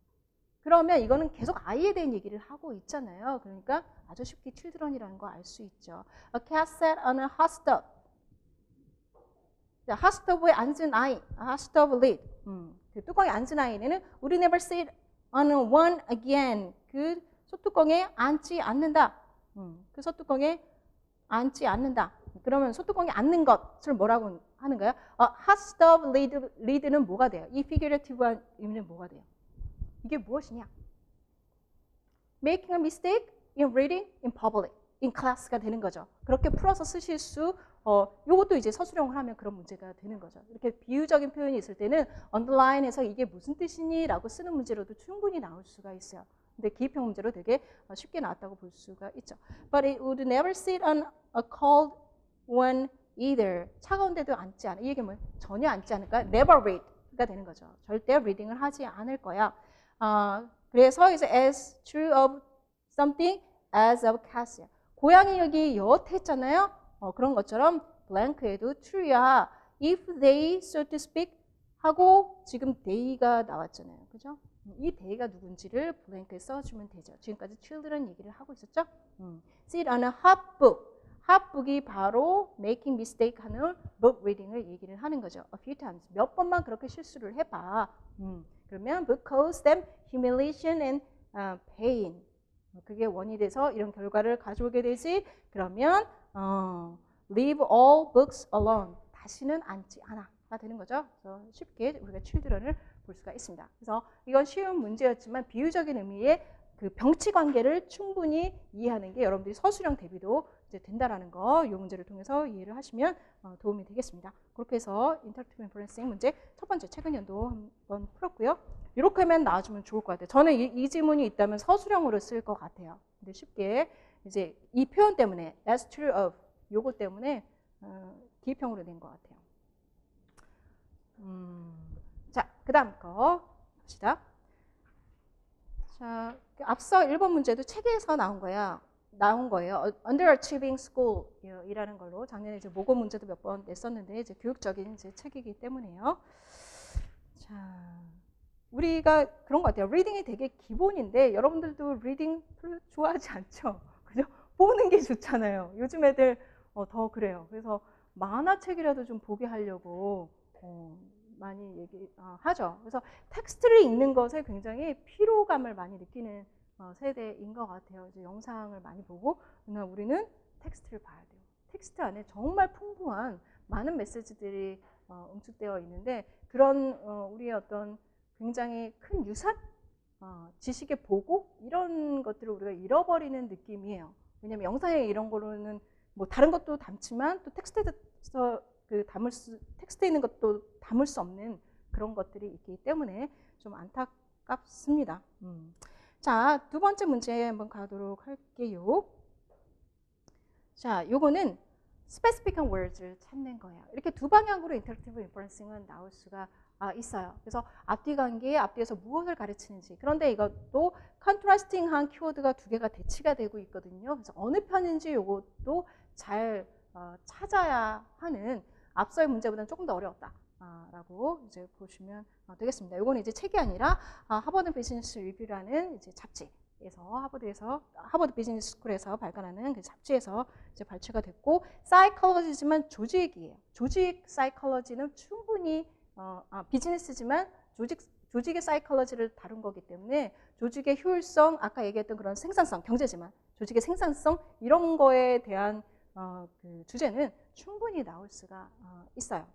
그러면 이거는 계속 아이에 대한 얘기를 하고 있잖아요. 그러니까 아주 쉽게 children이라는 거 알 수 있죠. A cat sat on a hot stove. 자, hot stove에 앉은 아이, hot stove lid. 그 뚜껑에 앉은 아이는 우리 never sit on one again. 그 소뚜껑에 앉지 않는다. 그 소뚜껑에 앉지 않는다. 그러면 소뚜껑에 앉는 것을 뭐라고 하는 거야? hot stove lid는 뭐가 돼요? 이 figurative한 의미는 뭐가 돼요? 이게 무엇이냐? Making a mistake in reading in public, in class가 되는 거죠. 그렇게 풀어서 쓰실 수, 요것도 이제 서술형을 하면 그런 문제가 되는 거죠. 이렇게 비유적인 표현이 있을 때는 underline해서 이게 무슨 뜻이니? 라고 쓰는 문제로도 충분히 나올 수가 있어요. 근데 기입형 문제로 되게 쉽게 나왔다고 볼 수가 있죠. But it would never sit on a cold one either. 차가운 데도 앉지 않아. 이 얘기는 뭐예요? 전혀 앉지 않을까? Never read가 되는 거죠. 절대 reading을 하지 않을 거야. 그래서 이제 as true of something as of cat's. 고양이 여기 여태 했잖아요. 그런 것처럼 blank에도 true야. If they, so to speak 하고 지금 they가 나왔잖아요. 그죠? 이 they가 누군지를 블랭크에 써주면 되죠. 지금까지 children 얘기를 하고 있었죠. sit on a hot book. hot book이 바로 making mistake 하는 book reading을 얘기를 하는 거죠. a few times. 몇 번만 그렇게 실수를 해봐. 그러면 book cause them humiliation and pain. 그게 원이 돼서 이런 결과를 가져오게 되지. 그러면 leave all books alone. 다시는 앉지 않아가 되는 거죠. 그래서 쉽게 우리가 children을 볼 수가 있습니다. 그래서 이건 쉬운 문제였지만 비유적인 의미의 그 병치 관계를 충분히 이해하는 게 여러분들이 서술형 대비도 이제 된다라는 거, 이 문제를 통해서 이해를 하시면 도움이 되겠습니다. 그렇게 해서 인터랙티브 인퍼런싱 문제 첫 번째 최근 연도 한번 풀었고요. 이렇게 하면 나와주면 좋을 것 같아요. 저는 이 지문이 있다면 서술형으로 쓸 것 같아요. 근데 쉽게 이제 이 표현 때문에 as true of 요거 때문에 기입형으로 낸 것 같아요. 자, 그 다음 거 봅시다. 자, 앞서 1번 문제도 책에서 나온 거예요. Underachieving School 이라는 걸로 작년에 이제 모고 문제도 몇 번 냈었는데 이제 교육적인 이제 책이기 때문에요. 자, 우리가 그런 것 같아요. 리딩이 되게 기본인데 여러분들도 리딩 별로 좋아하지 않죠? 그죠? 보는 게 좋잖아요. 요즘 애들 더 그래요. 그래서 만화책이라도 좀 보게 하려고 많이 얘기하죠. 그래서 텍스트를 읽는 것에 굉장히 피로감을 많이 느끼는 세대인 것 같아요. 이제 영상을 많이 보고, 그러나 우리는 텍스트를 봐야 돼요. 텍스트 안에 정말 풍부한 많은 메시지들이 응축되어 있는데 그런 우리의 어떤 굉장히 큰 유산, 지식의 보고 이런 것들을 우리가 잃어버리는 느낌이에요. 왜냐하면 영상에 이런 거로는 뭐 다른 것도 담지만 또 텍스트에서 텍스트에 있는 것도 담을 수 없는 그런 것들이 있기 때문에 좀 안타깝습니다. 자, 두 번째 문제 한번 가도록 할게요. 자, 요거는 specific한 words를 찾는 거예요. 이렇게 두 방향으로 인터랙티브 인퍼런싱은 나올 수가 있어요. 그래서 앞뒤 관계에 앞뒤에서 무엇을 가르치는지. 그런데 이것도 컨트라스팅한 키워드가 두 개가 대치가 되고 있거든요. 그래서 어느 편인지 요것도 잘 찾아야 하는 앞서의 문제보다는 조금 더 어려웠다. 라고 이제 보시면 되겠습니다. 이거는 이제 책이 아니라 하버드 비즈니스 리뷰라는 이제 잡지에서 하버드 비즈니스 스쿨에서 발간하는 그 잡지에서 이제 발췌가 됐고, 사이콜로지지만 조직이에요. 조직 사이콜로지는 충분히 비즈니스지만 조직의 사이콜로지를 다룬 거기 때문에 조직의 효율성, 아까 얘기했던 그런 생산성, 경제지만 조직의 생산성 이런 거에 대한 그 주제는 충분히 나올 수가 있어요.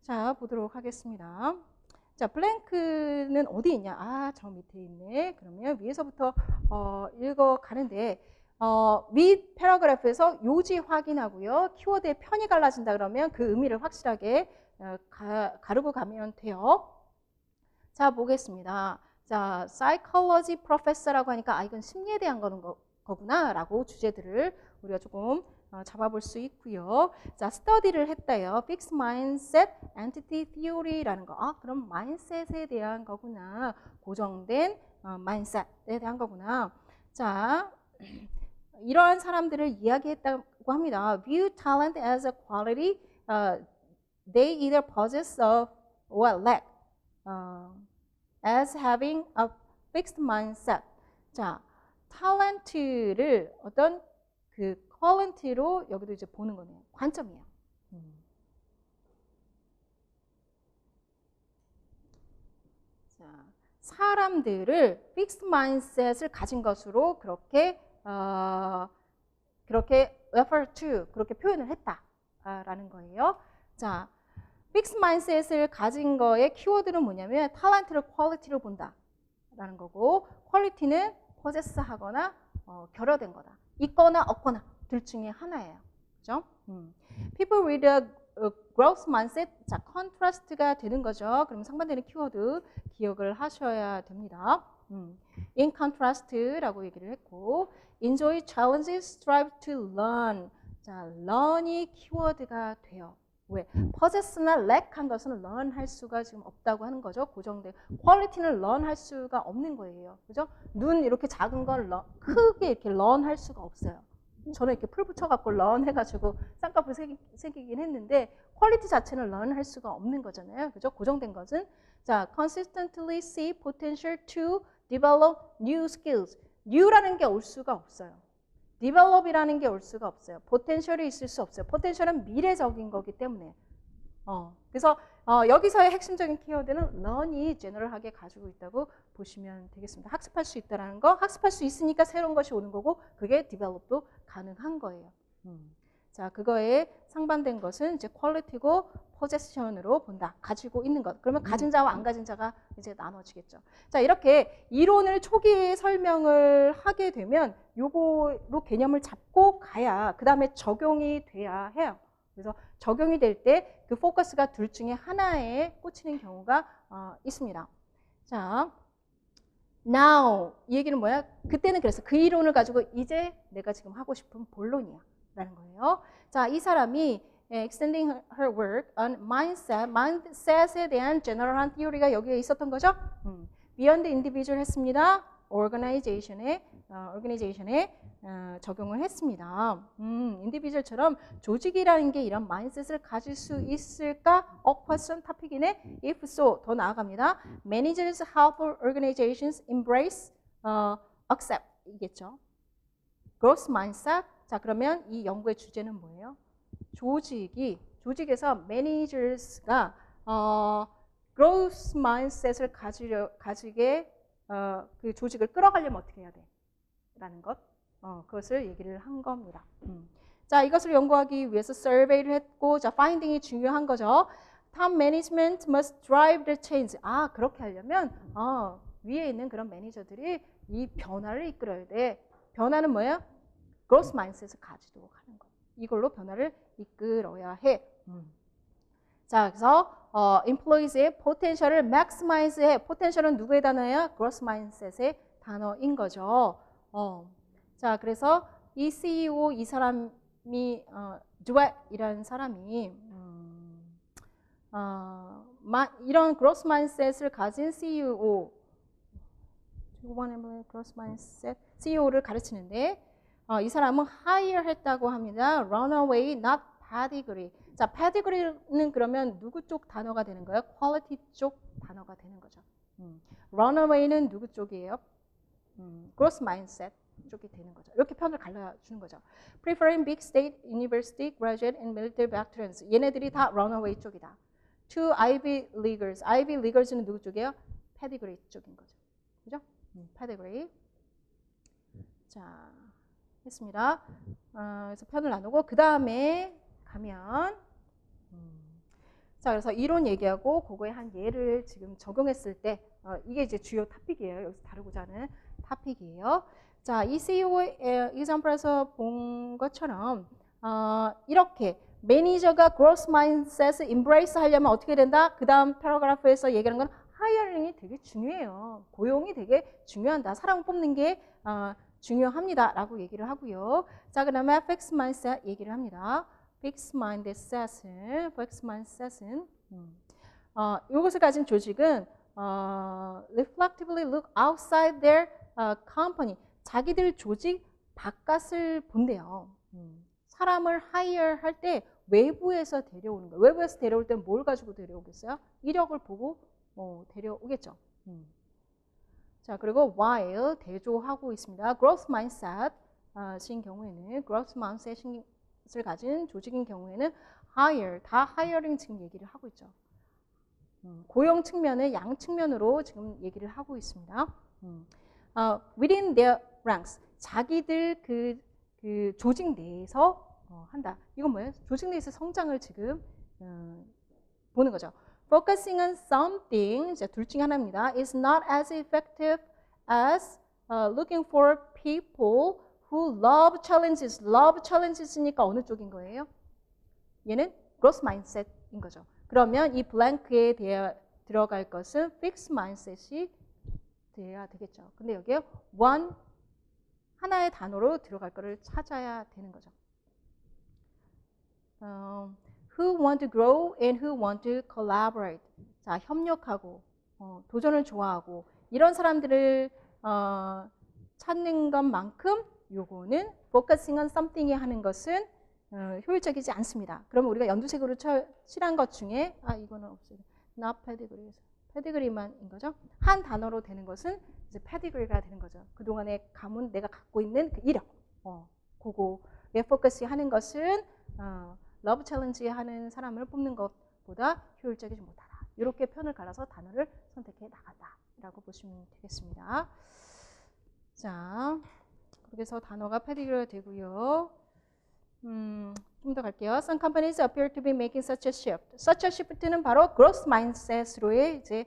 자, 보도록 하겠습니다. 자, 블랭크는 어디 있냐? 저 밑에 있네. 그러면 위에서부터 읽어가는데 윗 패러그래프에서 요지 확인하고요. 키워드의 편이 갈라진다 그러면 그 의미를 확실하게 가르고 가면 돼요. 자, 보겠습니다. 자, psychology professor라고 하니까 이건 심리에 대한 거구나 라고 주제들을 우리가 조금 잡아볼 수 있고요. 자, 스터디를 했다요. Fixed Mindset, Entity Theory라는 거. 그럼 mindset에 대한 거구나. 고정된 mindset에 대한 거구나. 자, 이러한 사람들을 이야기했다고 합니다. View talent as a quality they either possess or lack as having a fixed mindset. 자, 탤런트를 어떤 그 퀄리티로 여기도 이제 보는 거네요. 관점이에요. 자, 사람들을 fixed mindset을 가진 것으로 그렇게 refer to 그렇게 표현을 했다라는 거예요. 자, fixed mindset을 가진 거의 키워드는 뭐냐면 탤런트를 퀄리티로 본다라는 거고, 퀄리티는 possess하거나 결여된 거다. 있거나 없거나 둘 중에 하나예요. 그죠? People with a growth mindset. 자, 컨트라스트가 되는 거죠. 그럼 상반되는 키워드 기억을 하셔야 됩니다. In contrast라고 얘기를 했고, enjoy challenges, strive to learn. 자, learn이 키워드가 돼요. 왜? possess나 lack한 것은 learn 할 수가 지금 없다고 하는 거죠. 고정된. quality는 learn 할 수가 없는 거예요. 그죠? 눈 이렇게 작은 걸 크게 이렇게 learn 할 수가 없어요. 저는 이렇게 풀 붙여갖고 learn 해가지고 쌍꺼풀 새기긴 했는데 퀄리티 자체는 learn 할 수가 없는 거잖아요. 그죠? 고정된 것은. 자, consistently see potential to develop new skills. new라는 게 올 수가 없어요. develop이라는 게 올 수가 없어요. potential이 있을 수 없어요. potential은 미래적인 거기 때문에. 그래서 여기서의 핵심적인 키워드는 learn이 제너럴하게 가지고 있다고 보시면 되겠습니다. 학습할 수 있다는 거, 학습할 수 있으니까 새로운 것이 오는 거고 그게 develop도 가능한 거예요. 자, 그거에 상반된 것은 이제 quality고 possession으로 본다. 가지고 있는 것. 그러면 가진 자와 안 가진 자가 이제 나눠지겠죠. 자, 이렇게 이론을 초기에 설명을 하게 되면 요거로 개념을 잡고 가야 그 다음에 적용이 돼야 해요. 그래서 적용이 될 때 그 포커스가 둘 중에 하나에 꽂히는 경우가 있습니다. 자, now 이 얘기는 뭐야? 그때는 그래서 그 이론을 가지고 이제 내가 지금 하고 싶은 본론이야 라는 거예요. 자, 이 사람이 extending her work on mindset에 대한 general한 theory가 여기에 있었던 거죠. beyond individual 했습니다. organization에 적용을 했습니다. individual처럼 조직이라는 게 이런 mindset을 가질 수 있을까? question topic 이네. if so, 더 나아갑니다. managers help organizations embrace, accept 이겠죠. growth mindset. 자, 그러면 이 연구의 주제는 뭐예요? 조직에서 managers가 growth mindset을 가지게 그 조직을 끌어가려면 어떻게 해야 돼? 라는 것, 그것을 얘기를 한 겁니다. 자, 이것을 연구하기 위해서 survey를 했고, 자, finding이 중요한 거죠. Top management must drive the change. 아, 그렇게 하려면 위에 있는 그런 매니저들이 이 변화를 이끌어야 돼. 변화는 뭐예요? growth mindset을 가지도록 하는 거. 이걸로 변화를 이끌어야 해. 자, 그래서 employees의 potential을 maximize 해. potential은 누구의 단어예요? growth mindset의 단어인 거죠. 자, 그래서 이 CEO 이 사람이 duet이라는 사람이 이런 growth mindset을 가진 CEO growth mindset CEO를 가르치는데 이 사람은 hire 했다고 합니다. runaway, not pedigree. 자, pedigree는 그러면 누구 쪽 단어가 되는 거예요? quality 쪽 단어가 되는 거죠. runaway는 누구 쪽이에요? growth mindset 쪽이 되는 거죠. 이렇게 편을 갈라주는 거죠. preferring big state university graduate and military veterans. 얘네들이 다 runaway 쪽이다. to Ivy Leaguers. Ivy Leaguers는 누구 쪽이에요? pedigree 쪽인 거죠. 그죠? pedigree. 자, 했습니다. 그래서 편을 나누고 그 다음에 가면 자, 그래서 이론 얘기하고 그거에 한 예를 지금 적용했을 때 이게 이제 주요 토픽이에요. 여기서 다루고자 하는 토픽이에요. 자, 이 CEO의 example에서 본 것처럼 이렇게 매니저가 growth mindset을 embrace 하려면 어떻게 된다? 그 다음 패러그래프에서 얘기하는 건 hiring이 되게 중요해요. 고용이 되게 중요하다. 사람을 뽑는 게 중요합니다. 라고 얘기를 하고요. 자, 그 다음에 fixed mindset 얘기를 합니다. fixed mindset은 이것을 가진 조직은 reflectively look outside their company. 자기들 조직 바깥을 본대요. 사람을 hire 할 때 외부에서 데려오는 거예요. 외부에서 데려올 때 뭘 가지고 데려오겠어요? 이력을 보고 데려오겠죠. 자, 그리고 while 대조하고 있습니다. growth mindset 인 경우에는 growth mindset을 가진 조직인 경우에는 hire, 다 hiring 지금 얘기를 하고 있죠. 고용 측면을 양 측면으로 지금 얘기를 하고 있습니다. within their ranks, 자기들 그 조직 내에서 한다. 이건 뭐예요? 조직 내에서 성장을 지금 보는 거죠. Focusing on something, 둘 중에 하나입니다. is not as effective as looking for people who love challenges. love challenges니까 어느 쪽인 거예요? 얘는 growth mindset인 거죠. 그러면 이 블랭크에 들어갈 것은 fixed mindset이 돼야 되겠죠. 근데 여기에 one, 하나의 단어로 들어갈 거를 찾아야 되는 거죠. Who want to grow and who want to collaborate. 자, 협력하고 도전을 좋아하고 이런 사람들을 찾는 것만큼 요거는 focusing on something이 하는 것은 효율적이지 않습니다. 그러면 우리가 연두색으로 칠한 것 중에 이거는 없어요. not pedigree. 페디그리만인 거죠. 한 단어로 되는 것은 이제 페디그리가 되는 거죠. 그동안의 가문 내가 갖고 있는 그 이력, 그거에 포커스 하는 것은 러브 챌린지 하는 사람을 뽑는 것보다 효율적이지 못하다. 이렇게 편을 갈라서 단어를 선택해 나간다라고 보시면 되겠습니다. 자, 그래서 단어가 페디그리가 되고요. 좀 더 갈게요. Some companies appear to be making such a shift. Such a shift는 바로 growth mindset로의 이제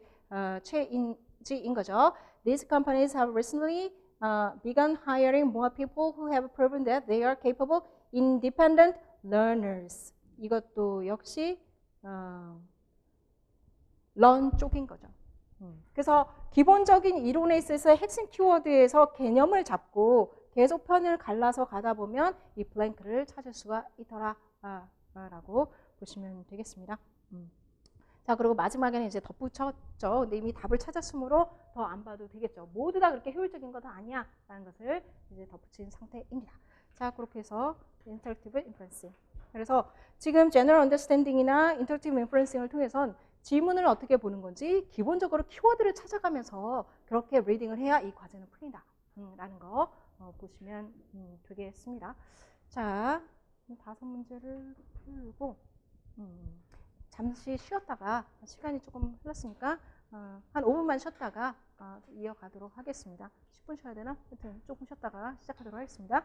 체인지인 거죠. These companies have recently begun hiring more people who have proven that they are capable, independent learners. 이것도 역시 learn 쪽인 거죠. 그래서 기본적인 이론에 있어서 핵심 키워드에서 개념을 잡고 계속 편을 갈라서 가다 보면 이 블랭크를 찾을 수가 있더라 라고 보시면 되겠습니다. 자, 그리고 마지막에는 이제 덧붙였죠. 근데 이미 답을 찾았으므로 더 안 봐도 되겠죠. 모두 다 그렇게 효율적인 것은 아니야 라는 것을 이제 덧붙인 상태입니다. 자, 그렇게 해서 인터랙티브 인퍼런싱. 그래서 지금 제너럴 언더스탠딩이나 인터랙티브 인퍼런싱을 통해선 지문을 어떻게 보는 건지 기본적으로 키워드를 찾아가면서 그렇게 리딩을 해야 이 과제는 풀린다 라는 거 보시면 되겠습니다. 자, 5문제를 풀고 잠시 쉬었다가 시간이 조금 흘렀으니까 한 5분만 쉬었다가 이어가도록 하겠습니다. 10분 쉬어야 되나? 하여튼 조금 쉬었다가 시작하도록 하겠습니다.